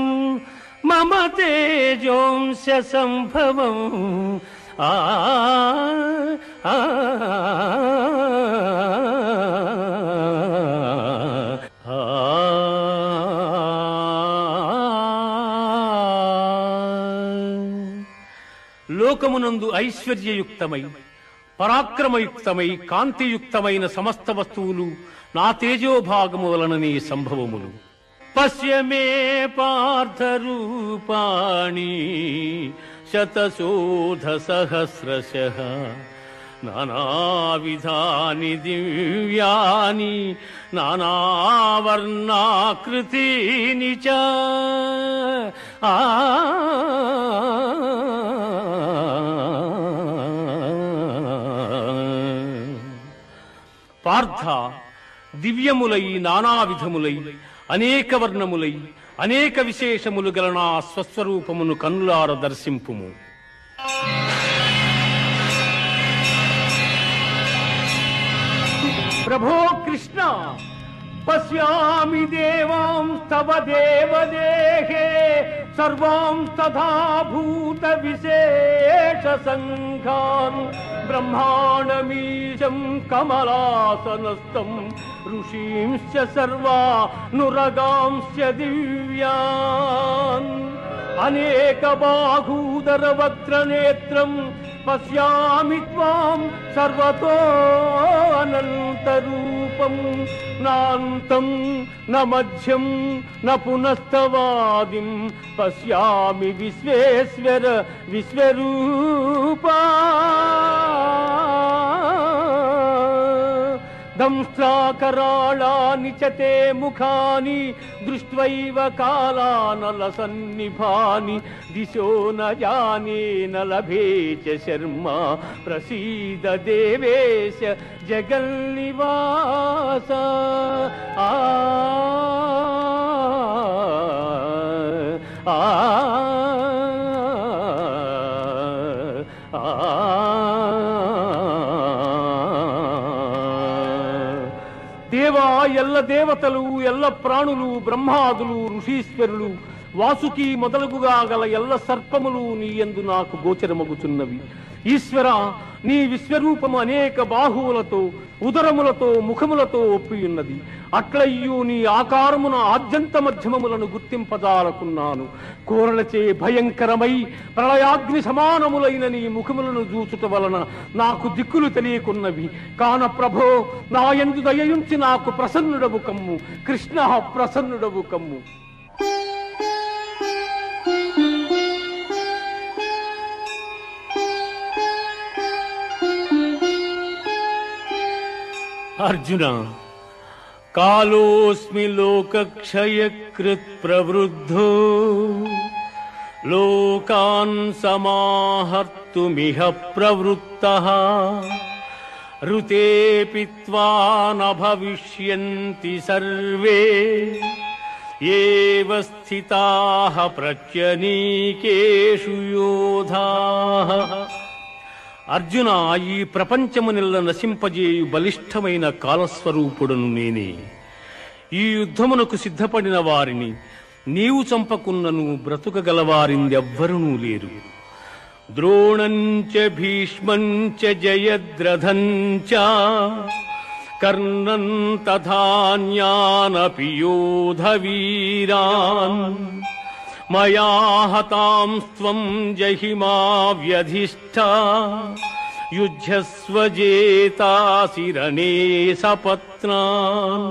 మమ తేజోంశ సంభవం. లోకమునందు ఐశ్వర్యయుక్తమై పరాక్రమయుక్తమై కాంతియుక్తమైన సమస్త వస్తువులు నా తేజోభాగము వలననే సంభవములు. పశ్య మే పార్థ రూపాణి శతశోధ సహస్రశః నానావిధాని దివ్యాని నానావర్ణాకృతీని చ. పార్థ, దివ్యములై నానావిధములై అనేక వర్ణములై అనేక విశేషములు గల నా స్వస్వరూపమును కన్నులార దర్శింపుము. ప్రభో కృష్ణ, పశ్యామి దేవాం తవ దేవదేహే సర్వాం తథా భూత విశేష సంఘాన్ బ్రహ్మాండమీశం కమలాసనస్థం ఋషీంశ్చ సర్వానురగాంశ్చ దివ్యాన్. అనేక బాహూదర వక్త్రనేత్రం పశ్యామి త్వాం సర్వతో అనంతరూపం. నాంతం న మధ్యం న పునస్తవాదిం పశ్యామి విశ్వేశ్వర విశ్వరూపా. దంష్ట్రాకరాళాని చ తే ముఖాని దృష్ట్వైవ కాలానలసన్నిభాని. దిశో న జానే న లభే చ శర్మ ప్రసీద దేవేశ జగన్నివాస. దేవా, ఎల్ల దేవతలు, ఎల్ల ప్రాణులు, బ్రహ్మాదులు, ఋషీశ్వరులు, వాసుకి మొదలుగుగా గల ఎల్ల సర్పములు నీ యందు నాకు గోచరమగుచున్నవి. ఈశ్వర, నీ విశ్వరూపము అనేక బాహువులతో, ఉదరములతో, ముఖములతో ఒప్పియున్నది. అట్లయ్యూ నీ ఆకారమున ఆద్యంత మధ్యమములను గుర్తింపజాలకున్నాను. కోరలచే భయంకరమై ప్రళయాగ్ని సమానములైన నీ ముఖములను చూచుట వలన నాకు దిక్కులు తెలియకున్నవి. కాన ప్రభో, నా యందు దయయుంచి నాకు ప్రసన్నుడవు కమ్ము. కృష్ణ, ప్రసన్నుడవు కమ్ము. అర్జున, కాలోస్మి లోకక్షయకృత్ ప్రవృద్ధో లోకాన్ సమాహర్తుమిహ ప్రవృత్తః ఋతే పిత్వా న భవిష్యంతి సర్వే ఏవ స్థితాః ప్రత్యనీకేషు యోధాః. అర్జున, ఈ ప్రపంచమునిల్ల నశింపజేయు బలిష్టమైన కాలస్వరూపుడను నేనే. ఈ యుద్ధమునకు సిద్ధపడిన వారిని నీవు చంపకున్నను బ్రతుకగలవారిందెవ్వరునూ లేరు. ద్రోణంచ భీష్మంచ జయద్రథంచ కర్ణం తథాన్యానపి యోధవీరాన్ మయా హతాం త్వం జహిమా వ్యధిష్ఠా యుజ్యస్వజేతాసి రణే సపత్నాన్.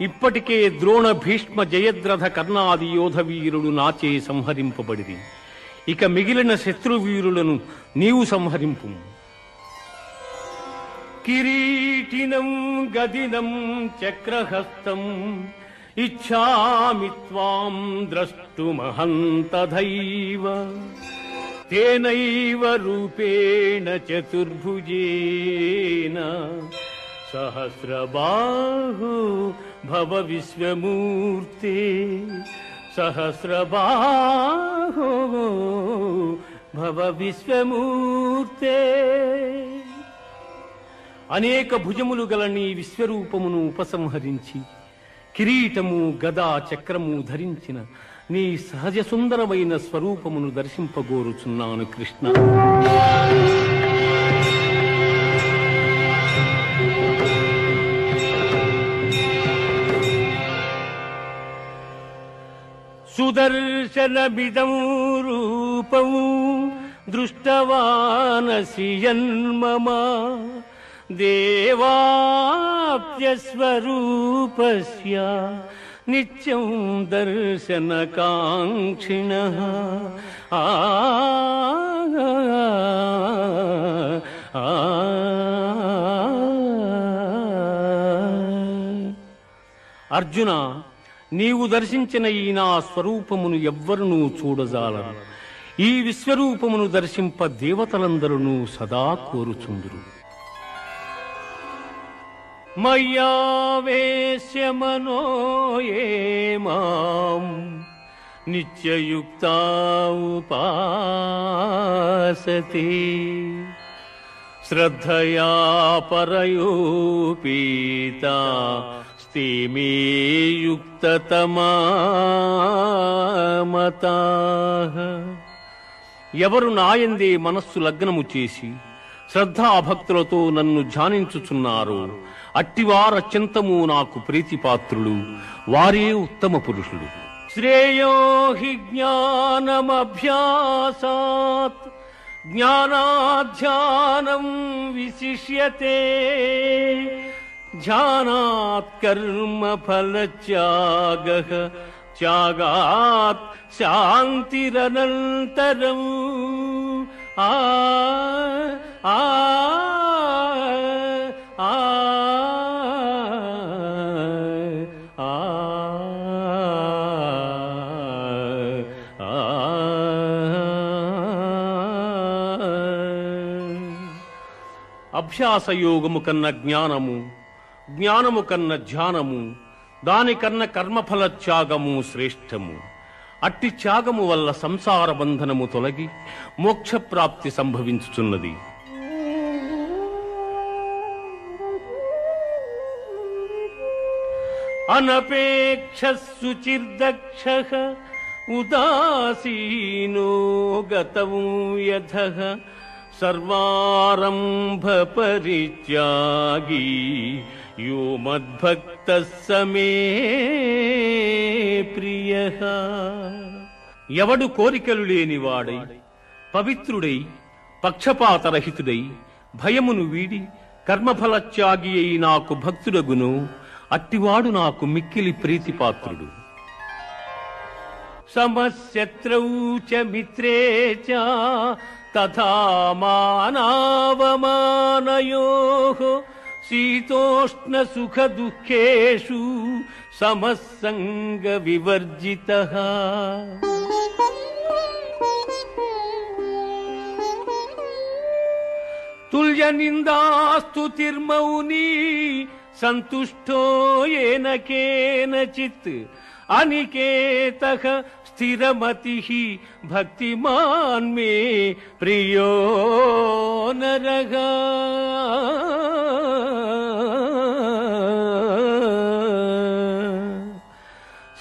ఇప్పటికే ద్రోణ భీష్మ జయద్రథ కర్ణాది యోధ వీరులు నాచే సంహరింపబడిరి. ఇక మిగిలిన శత్రువీరులను నీవు సంహరింపు. కిరీటినం గదినం చక్రహస్తం ఇచ్ఛామి త్వాం ద్రష్టుమహంతథైవ తేనైవ రూపేణ చతుర్భుజేన సహస్రబాహు భవ విశ్వమూర్తే సహస్రబాహు భవ విశ్వమూర్తే. అనేక భుజములు గల నీ విశ్వరూపమును ఉపసంహరించి కిరీటము గదా చక్రము ధరించిన నీ సహజ సుందరమైన స్వరూపమును దర్శింపగోరుచున్నాను కృష్ణ. సుదర్శనమిదం రూపం దృష్టవానసి యన్మమ దేవాప్యస్వరూపస్య నిత్యం దర్శనకాంక్షిణః. అర్జున, నీవు దర్శించిన ఈ నా స్వరూపమును ఎవ్వరునూ చూడజాలరు. ఈ విశ్వరూపమును దర్శింప దేవతలందరూ సదా కోరుచుందురు. మయ్యావేశ్య మనో యే మాం నిత్యయుక్తా ఉపాసతే శ్రద్ధయా పరయోపీతా స్తే మే యుక్తతమా మతాః. ఎవరు నాయందే మనస్సు లగ్నము చేసి శ్రద్ధాభక్తులతో నన్ను ధ్యానించుచున్నారో అట్టివారత్యంతము నాకు ప్రీతిపాత్రులు, వారే ఉత్తమ పురుషులు. శ్రేయో హి జ్ఞానమభ్యాసాత్ జ్ఞానాధ్యానం విశిష్యతే ధ్యానాత్ కర్మ ఫలత్యాగః త్యాగాత్ శాంతిరనంతరం. ఆ ఆ ఆ అభ్యాసయోగము కన్న జ్ఞానము, జ్ఞానము కన్న ధ్యానము, దానికన్న కర్మఫల త్యాగము శ్రేష్టము. అట్టి త్యాగము వల్ల సంసార బంధనము తొలగి మోక్షప్రాప్తి సంభవించుచున్నది. అనపేక్ష శుచిర్దక్షః ఉదాసీనో గతవు యథః సర్వారంభ పరిత్యాగీ యో మద్భక్తః సమే ప్రియః. ఎవడు కోరికలు లేనివాడై పవిత్రుడై పక్షపాతరహితుడై భయమును వీడి కర్మఫలత్యాగి అయి నాకు భక్తుడగును అట్టివాడు నాకు మిక్కిలి ప్రీతిపాత్రుడు. సమశత్రౌ చ మిత్రే చ తథా మానావమానయోః శీతోష్ణ సుఖ దుఃఖేషు సమస్సంగ వివర్జితః. తుల్య నిందాస్తుతిర్మౌనీ సంతుష్టో ఏన కేనచిత్ అనికేతః స్థిరమతిః భక్తిమాన్ మే ప్రియో నరః.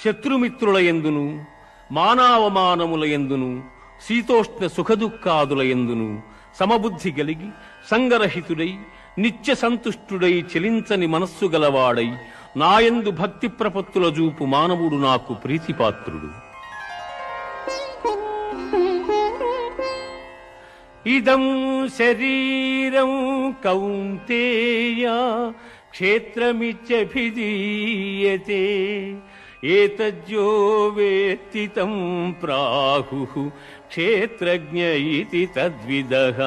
శత్రుమిత్రుల యందును మానావమానముల యందును శీతోష్ణ సుఖదుఃఖాదుల యందును సమబుద్ధి గలిగి సంగరహితుడై నిత్య సంతుష్టుడై చెలించని మనస్సు గలవాడై నాయందు భక్తి ప్రపత్తుల జూపు మానవుడు నాకు ప్రీతిపాత్రుడు. ఇదం శరీరం కౌంతేయ క్షేత్రమిత్యభిధీయతే ఏతజ్జో వేత్తి తం ప్రాహుః క్షేత్రజ్ఞ ఇతి తద్విదః.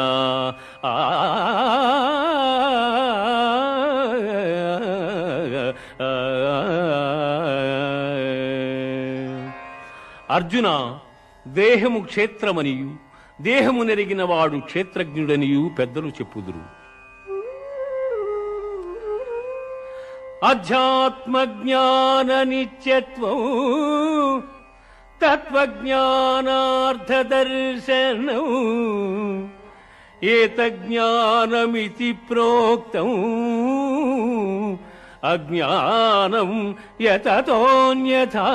అర్జున, దేహము క్షేత్రమనియు దేహము నెరిగిన వాడు క్షేత్రజ్ఞుడనియు పెద్దలు చెప్పుదురు. అధ్యాత్మజ్ఞాన నిత్యత్వం తత్వజ్ఞానార్థదర్శనం ఏతజ్ఞానమితి ప్రోక్తం అజ్ఞానం యతతోన్యథా.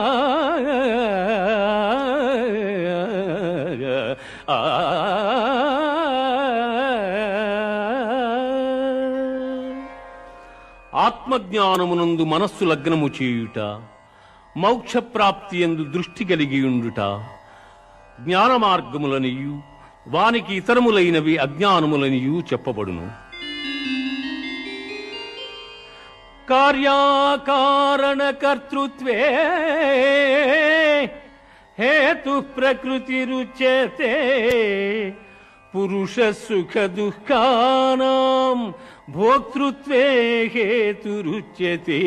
ఆత్మజ్ఞానమునందు మనస్సు లగ్నము చేయుట, మోక్షప్రాప్తి యందు దృష్టి కలిగియుండుట జ్ఞాన మార్గములనియు వానికి ఇతరములైనవి అజ్ఞానములనియు చెప్పబడును. కార్యాకారణ కర్తృత్వే హేతు ప్రకృతిరుచ్యతే పురుష సుఖ దుఃఖానాం భోక్తృత్వే హేతురుచ్యతే.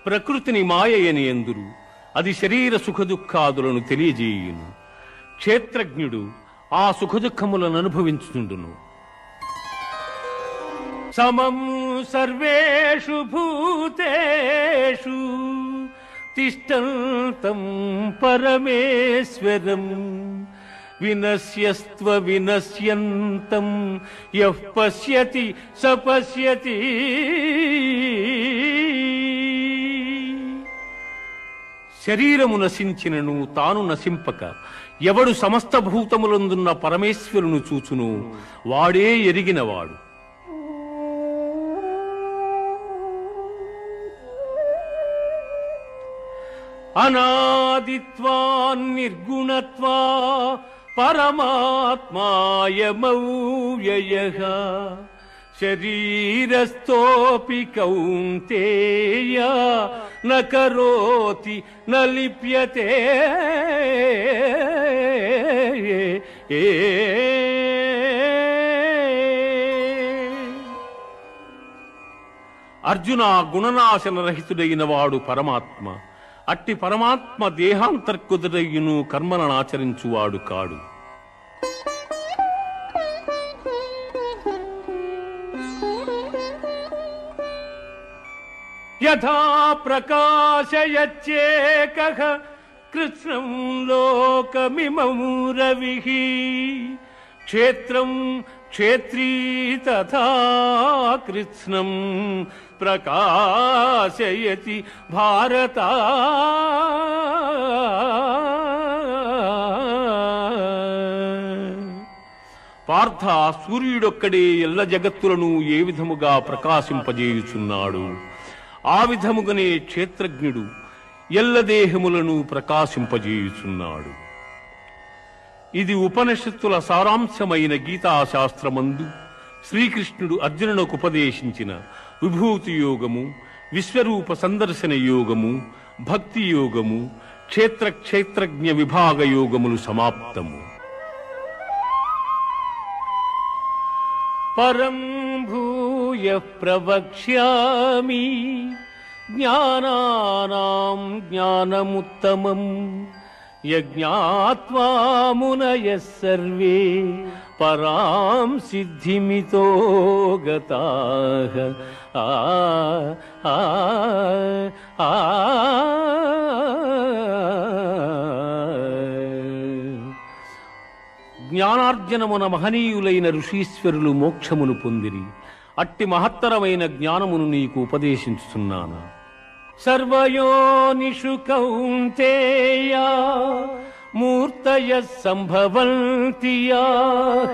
ప్రకృతిని మాయయని ఎందురు, అది శరీర సుఖదుఖాదులను తెలియజేయును. క్షేత్రజ్ఞుడు ఆ సుఖదుఖములను అనుభవించుచుండును. సమం సర్వేషు భూతేషు తిష్టంతం పరమేశ్వరం వినశ్యస్త్వ వినశ్యంతం యః పశ్యతి స పశ్యతి. శరీరము నశించినను తాను నశింపక ఎవడు సమస్త భూతములందున్న పరమేశ్వరును చూచును వాడే ఎరిగినవాడు. అనాదిత్వాన్ నిర్గుణత్వా పరమాత్మాయమవ్యయః శరీరస్థోపి కౌంతేయ న కరోతి న లిప్యతే. అర్జున, గుణనాశన రహితుడైన వాడు పరమాత్మ. అట్టి పరమాత్మ దేహాంతర్కుదుడయ్యును కర్మలను ఆచరించువాడు కాడు. యథా ప్రకాశయచ్చేకః కృత్స్నం లోకమిమం రవిః క్షేత్రం క్షేత్రీ తథా కృత్స్నం ప్రకాశయతి భారత. పార్థ, సూర్యుడొక్కడే ఎల్ల జగత్తులను ఏ విధముగా ప్రకాశింపజేయుచున్నాడు, ఆ విధముగానే క్షేత్రజ్ఞుడు ఎల్ల దేహములను ప్రకాశింపజేయుచున్నాడు. ఇది ఉపనిషత్తుల సారాంశమైన గీతాశాస్త్రమందు శ్రీకృష్ణుడు అర్జునునకు ఉపదేశించిన విభూతి యోగము, విశ్వరూప సందర్శన యోగము, భక్తి యోగము, క్షేత్రజ్ఞ విభాగ యోగములు సమాప్తము. పరం భూయః ప్రవక్ష్యామి జ్ఞానానాం జ్ఞానముత్తమం యజ్ఞాత్వా మునయః సర్వే పరాం సిద్ధిమితో గతాః. జ్ఞానార్జనమున మహనీయులైన ఋషీశ్వరులు మోక్షమును పొందిరి. అట్టి మహత్తరమైన జ్ఞానమును నీకు ఉపదేశించుచున్నాను. సర్వయోనిషు కౌంతేయ మూర్తయః సంభవంతి యాః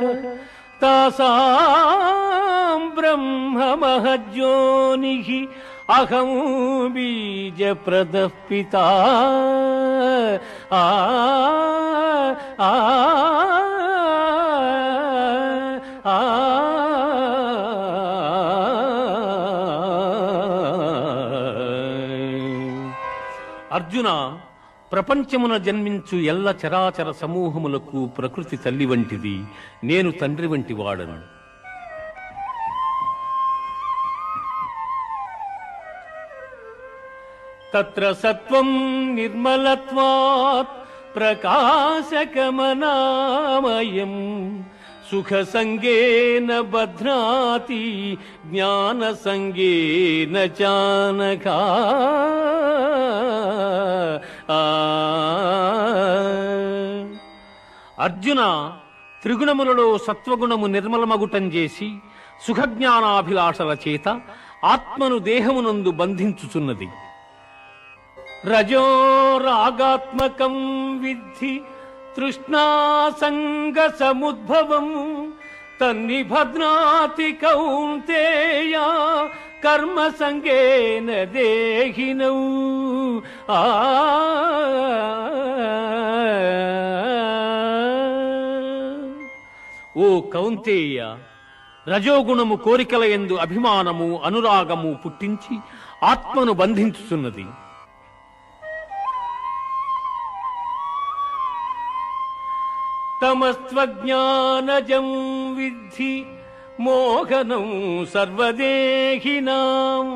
తాసాం బ్రహ్మ మహజ్యోనిః అహం బీజప్రదః పితా. అర్జున, ప్రపంచమున జన్మించు ఎల్ల చరాచర సమూహములకు ప్రకృతి తల్లి వంటిది, నేను తండ్రి వంటి వాడను. తత్ర సత్వం నిర్మలత్వాత్ ప్రకాశకమనామయం సుఖ సంగేన బధ్నాతి జ్ఞాన సంగేన చానఘా. అర్జున, త్రిగుణములలో సత్వగుణము నిర్మలమగుటం చేసి సుఖజ్ఞానాభిలాషల చేత ఆత్మను దేహమునందు బంధించుచున్నది. రజో రాగాత్మకం విద్ధి తృష్ణాసంగ సముద్భవం తన్నిభద్నాతి కౌంతేయ కర్మ సంగేన దేహినౌ. ఓ కౌంతేయ, రజోగుణము కోరికల యందు అభిమానము అనురాగము పుట్టించి ఆత్మను బంధించుచున్నది. తమస్త్వజ్ఞానజం విద్ధి మోహనం సర్వదేహినాం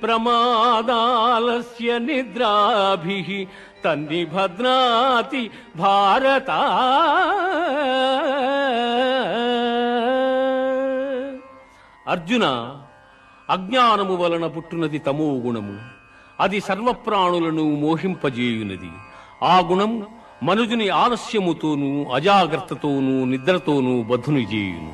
ప్రమాదాలస్య నిద్రాభిః తన్నిభద్నాతి భారత. అర్జున, అజ్ఞానము వలన పుట్టునది తమో గుణము. అది సర్వప్రాణులను మోహింపజేయునది. ఆ గుణము మనుజుని ఆలస్యముతోనూ అజాగ్రత్తతోనూ నిద్రతోనూ బద్ధుని చేయును.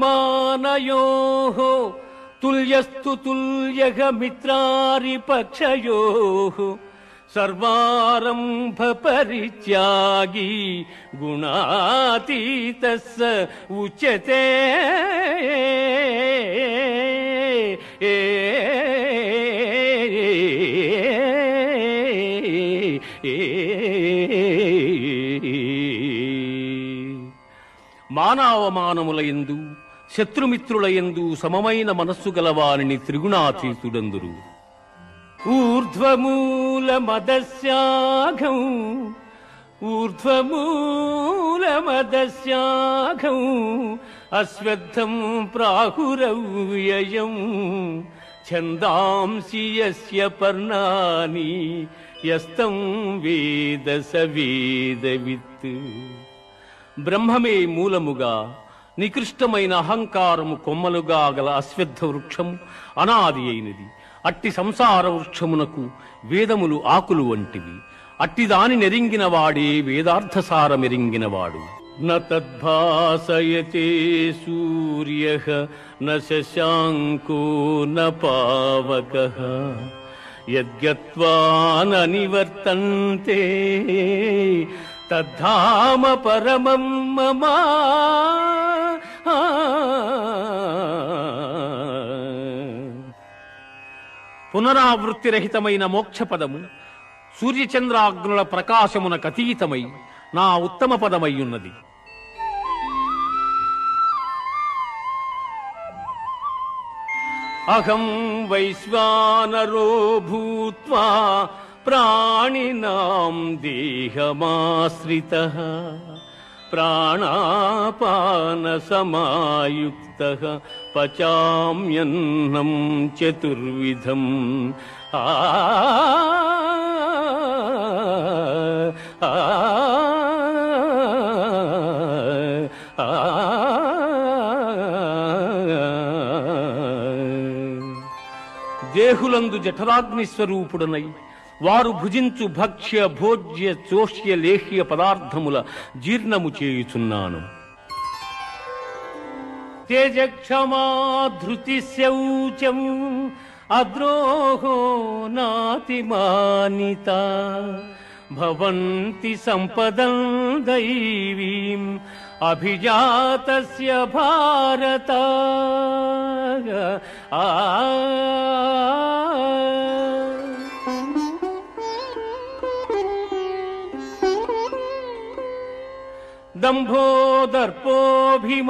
మానావమానయోః తుల్యస్తు తుల్యః మిత్రారిపక్షయోః సర్వారంభ పరిత్యాగి గుణాతీతః స ఉచ్యతే. మానవమానములయందు శత్రుమిత్రులయందు సమమైన మనస్సు గలవారిని త్రిగుణాతీతుడందురు. ఊర్ధ్వమూలమదస్యాఘం ఊర్ధ్వమూలమదస్యాఘం అశ్వత్థం ప్రాహురవ్యయం ఛందాంసి యస్య పర్ణాని యస్తం వేద స వేదవిత్. బ్రహ్మమే మూలముగా నికృష్టమైన అహంకారము కొమ్మలుగా గల అశ్వత్థ వృక్షము అనాది అయినది. అట్టి సంసార వృక్షమునకు వేదములు ఆకులు వంటివి. అట్టి దాని నెరింగిన వాడే వేదార్థసారమెరింగినవాడు. న తద్భాసయతే సూర్యః న శశాంకో న పావకః యద్గత్వా న నివర్తంతే తద్ధామ పరమం మమ. పునరావృత్తిరహితమైన మోక్షపదము సూర్యచంద్రాగ్నుల ప్రకాశమునకతీతమై నా ఉత్తమ పదమయ్యున్నది. అహం వైశ్వానరో భూత్వా ప్రాణినాం దేహమాశ్రితః ప్రాణాపాన సమాయుక్తః పచామ్యన్నం చతుర్విధం. దేహులందు జఠరాగ్ని స్వరూపుడనై వారు భుజించు భక్ష్య భోజ్య చోష్య లేహ్య పదార్థముల జీర్ణము చేయుచున్నాను. తేజక్షమా ధృతి శౌచం అద్రోహో నాతిమానిత భవంతి సంపదం దైవీం అభిజాతస్య భారత. దంభో దర్పోభిమానశ్చ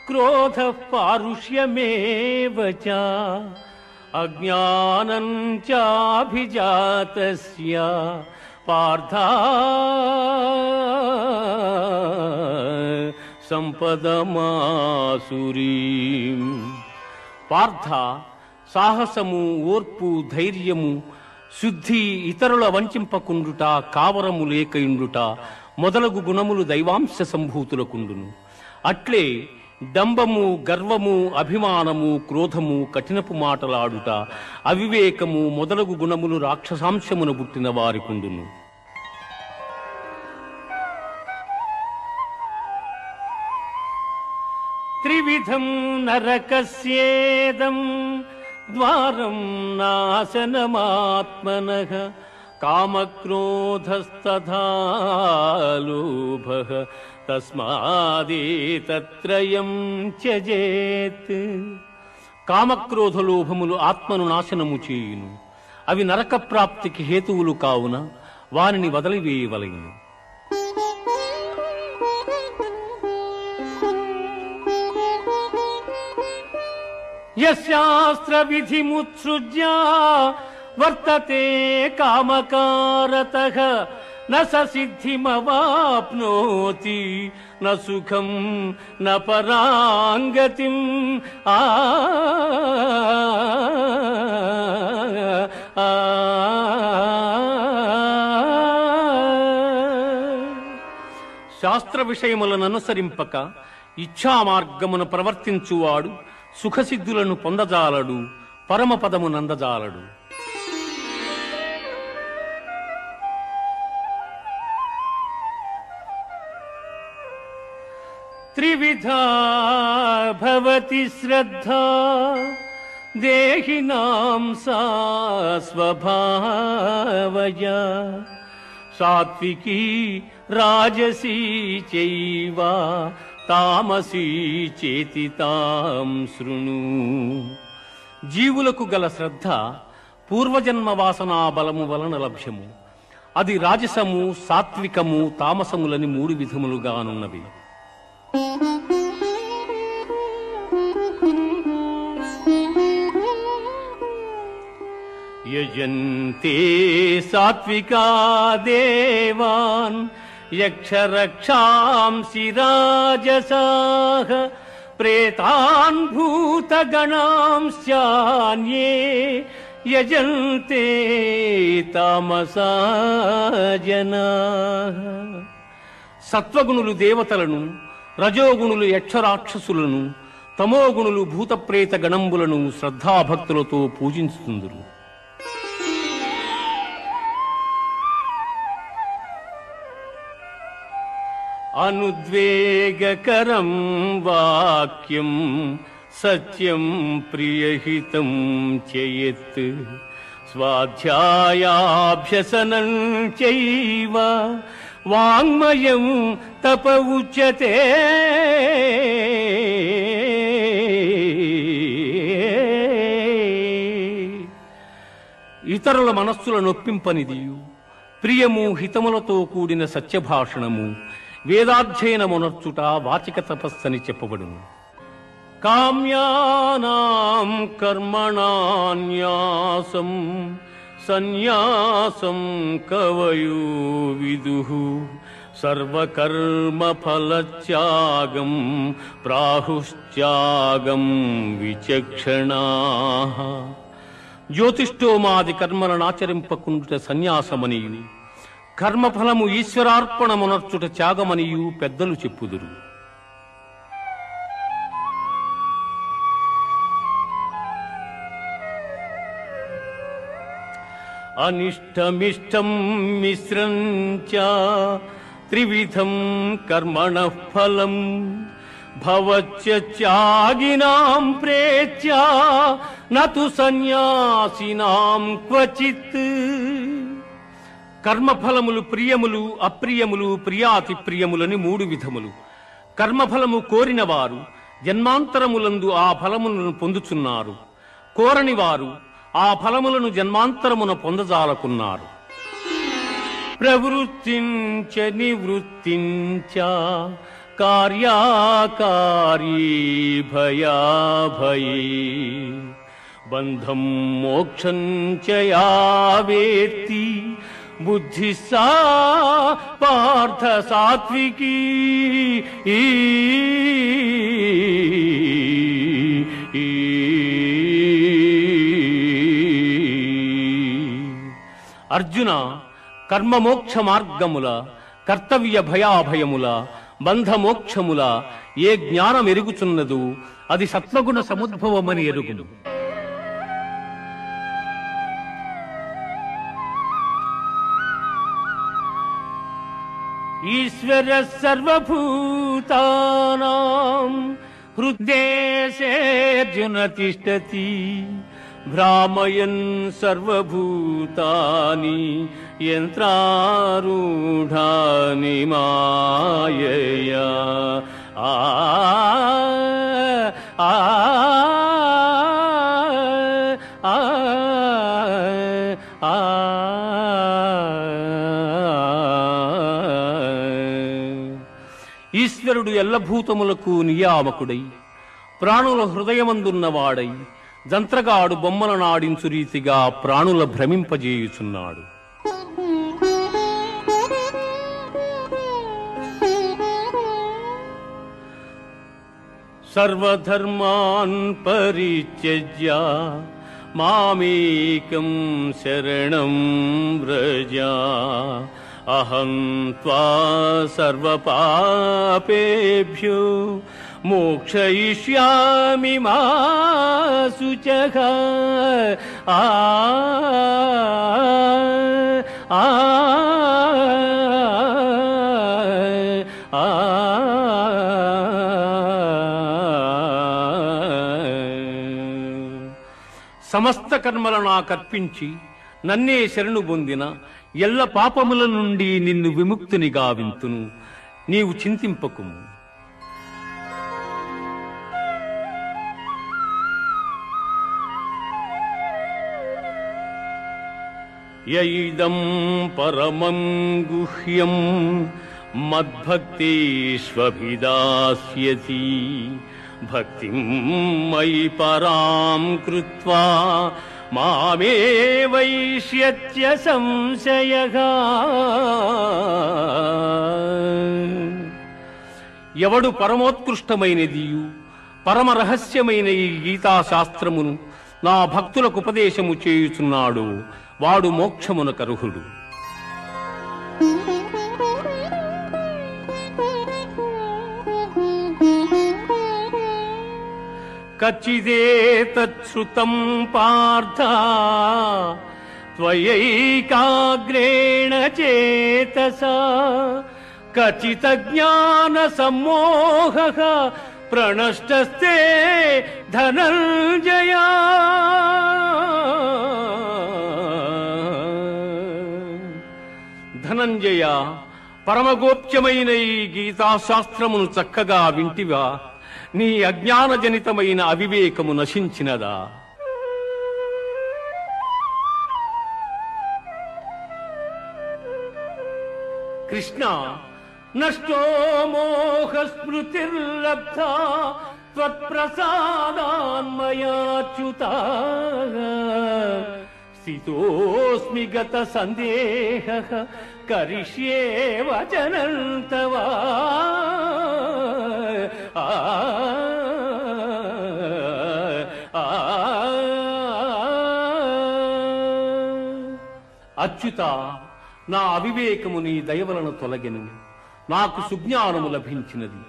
క్రోధః పారుష్యమేవ చ అజ్ఞానం చాభిజాతస్య పార్థ సంపదమాసురీం. పార్థ, సాహసము, ఓర్పు, ధైర్యము, శుద్ధి, ఇతరుల వంచింపకుండుట, కావరము లేకయుండుట మొదలగు గుణములు దైవాంశ సంభూతులకుండును. అట్లే డంబము, గర్వము, అభిమానము, క్రోధము, కఠినపు మాటలాడుట, అవివేకము మొదలగు గుణములు రాక్షసాంశమున పుట్టిన వారికుండును. త్రివిధం నరకస్యేదం ద్వారం నాశనమాత్మనః కామక్రోధస్తథా లోభః తస్మాదేతత్రయం త్యజేత్. కామక్రోధ లోభములు ఆత్మను నాశనము చేయును. అవి నరక ప్రాప్తికి హేతువులు కావున వారిని వదిలివేయవలెను. యశాస్త్ర విధిముత్సృజ్య వర్తతే కామకారతః న స సిద్ధిమవాప్నోతి న సుఖం న పరాంగతిం. శాస్త్ర విషయములను అనుసరింపక ఇచ్ఛా మార్గమును ప్రవర్తించువాడు సుఖసిద్ధులను పొందజాలడు, పరమపదము నందజాలడు. త్రివిధా భవతి శ్రద్ధా దేహినాం సా స్వభావయా సాత్వికీ రాజసీ చైవ తామసీ చేతి తాం శృణు. జీవులకు గల శ్రద్ధ పూర్వజన్మ వాసనా బలము వలన లభ్యము. అది రాజసము, సాత్వికము, తామసములని 3 విధములుగానున్నవి. యజంతే సాత్వికా దేవాన్ యక్షరక్షాంసి రాజసాః ప్రేతాన్ భూతగణాంశ్చాన్యే యజంతే తామసా జనాః. సత్వగుణులు దేవతలను, రజోగుణులు యక్షరాక్షసులను, తమోగుణులు భూతప్రేత గణంబులను శ్రద్ధాభక్తులతో పూజించుతుందురు. అనుద్వేగకరం వాక్యం సత్యం ప్రియహితం చయత్ స్వాధ్యాయాభ్యసనం చైవ వాంగ్మయం తప ఉచ్యతే. ఇతరుల మనస్సుల నొప్పింపనిదియు, ప్రియము, హితములతో కూడిన సత్యభాషణము, వేదాధ్యయనమునర్చుట వాచిక తపస్సని చెప్పబడును. కామ్యానాం కర్మణాన్యాసం సన్యాసం కవయో విదుః సర్వకర్మ ఫలత్యాగం ప్రాహుశ్త్యాగం విచక్షణాః. జ్యోతిష్ఠోమాది కర్మలను ఆచరింపకుండుట సన్యాసమనియు, కర్మఫలము ఈశ్వరార్పణమునర్చుట త్యాగమనియు పెద్దలు చెప్పుదురు. అనిష్టమిష్టం మిశ్రం చ త్రివిధం కర్మణః ఫలం భవత్యాగినాం ప్రేత్య నతు సన్యాసినాం క్వచిత్. కర్మఫలములు ప్రియములు అప్రియములు ప్రియాతి ప్రియములని 3 విధములు. కర్మఫలము కోరిన వారు జన్మాంతరములందు ఆ ఫలములను పొందుచున్నారు. కోరని వారు ఆ ఫలములను జన్మాంతరమున పొందజాలకున్నారు. ప్రవృత్తించ నివృత్తించ కార్యాకారీ భయాభయీ బంధం మోక్షం చ యా వేత్తి బుద్ధి సా పార్థ సాత్వికీ. అర్జున, కర్మమోక్ష మార్గముల, కర్తవ్య భయాభయముల, బంధమోక్షముల ఏ జ్ఞానం ఎరుగుచున్నదో అది సత్వగుణ సముద్భవమని ఎరుగును. ఈశ్వర సర్వభూతానాం హృద్దేశేర్జున తిష్టతి భ్రామయన్ సర్వభూతాని యంత్రారూఢాని మాయయా. ఆ ఆ ఆ ఆ ఈశ్వరుడు ఎల్లభూతములకు నియామకుడై ప్రాణుల హృదయమందున్నవాడై జంత్రగాడు బొమ్మలను ఆడించు రీతిగా ప్రాణుల భ్రమింపజేయుచున్నాడు. సర్వధర్మాన్ పరిత్యజ్య మామేకం శరణం వ్రజ అహం త్వా సర్వపాపేభ్యో మోక్షయిష్యామి మా శుచః. ఆ ఆ సమస్త కర్మలను నాకర్పించి నన్నే శరణు పొందిన ఎల్ల పాపముల నుండి నిన్ను విముక్తుని గావింతును. నీవు చింతింపకుము. యైదం పరమం గుహ్యం మద్భక్తేష్వభిదాస్యసి భక్తిం మయి పరాం కృత్వా మామే వైష్యత్య సంశయః. ఎవడు పరమోత్కృష్టమైనదియు పరమ రహస్యమైన ఈ గీతాశాస్త్రమును నా భక్తులకు ఉపదేశము చేయుచున్నాడు వాడు మోక్షమునకర్హుడు. కచ్చిదేతచ్ఛృతం పార్థ త్వయైకాగ్రేణ చేతసా కచిత జ్ఞాన సమ్మోహః ప్రణష్టస్తే ధనంజయ. ధనంజయ, పరమగోప్యమైన ఈ గీతాశాస్త్రమును చక్కగా వింటివా? నీ అజ్ఞానజనితమైన అవివేకము నశించినదా? కృష్ణ, నష్టో మోహ స్మృతిర్లబ్ధా త్వత్ప్రసాదాన్మయాచ్యుత స్థితోస్మి గత సందేహః కరిష్యే వచనం తవ. అచ్యుత, నా అవివేకము నీ దయవలన తొలగెను. నాకు సుజ్ఞానము లభించినది.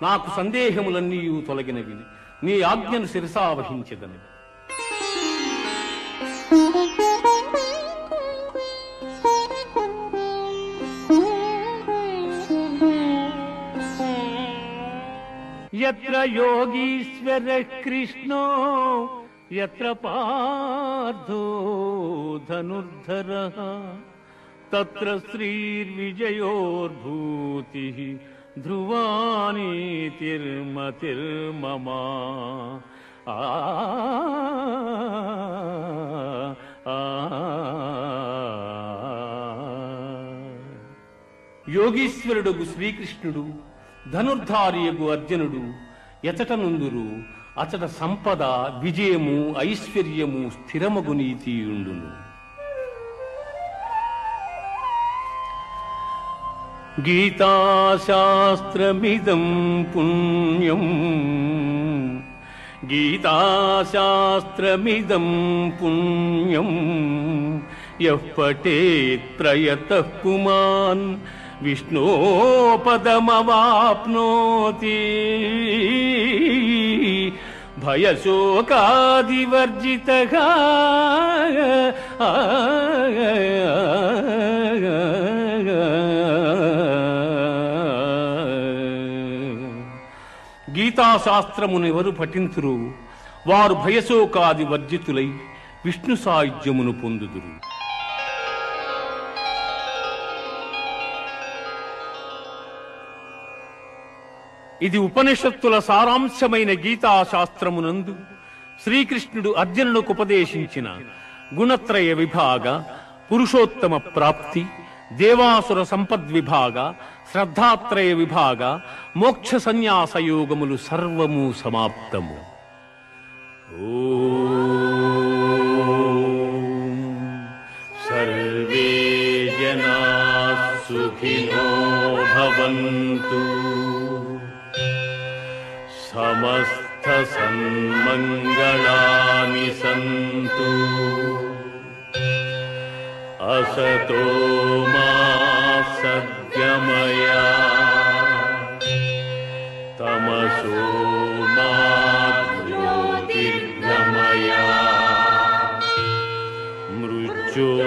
నాకు సందేహములన్నీ తొలగినవి. నీ ఆజ్ఞను శిరసావహించెదను. యత్ర యోగీశ్వర కృష్ణో యత్ర పార్థో ధనుర్ధరః తత్ర శ్రీర్విజయోర్భూతిః ధ్రువానీతిర్మతిర్మమ. యోగీశ్వరుడుగు శ్రీకృష్ణుడు, ధనుర్ధారియగు అర్జునుడు ఎచట నుందురు అచట సంపద, విజయము, ఐశ్వర్యము, స్థిరమగు నీతియుండును. గీతాశాస్త్రమిదం పుణ్యం, గీతాశాస్త్రమిదం పుణ్యం యః పఠేత్ ప్రయతః పుమాన్ విష్ణోపదమవాప్నోతి. భయశోకాదివర్జితః గీతాశాస్త్రమునెవరు పఠింతురు వారు భయశోకాది వర్జితులై విష్ణు సాయుధ్యమును పొందుదురు. ఇది ఉపనిషత్తుల సారాంశమైన గీతాశాస్త్రమునందు శ్రీకృష్ణుడు అర్జునునికి ఉపదేశించిన గుణత్రయ విభాగ, పురుషోత్తమ ప్రాప్తి, దేవాసుర సంపద్విభాగ, శ్రద్ధాత్రయ విభాగ, మోక్ష సన్యాస యోగములు సర్వము సమాప్తము. ఓం సర్వే జనాః సుఖినో భవంతు, సమస్త సన్మంగళాని సంతు, అసతో మా సద్గమయ, తమసో మా జ్యోతిర్గమయ, మృత్యోర్మామృతం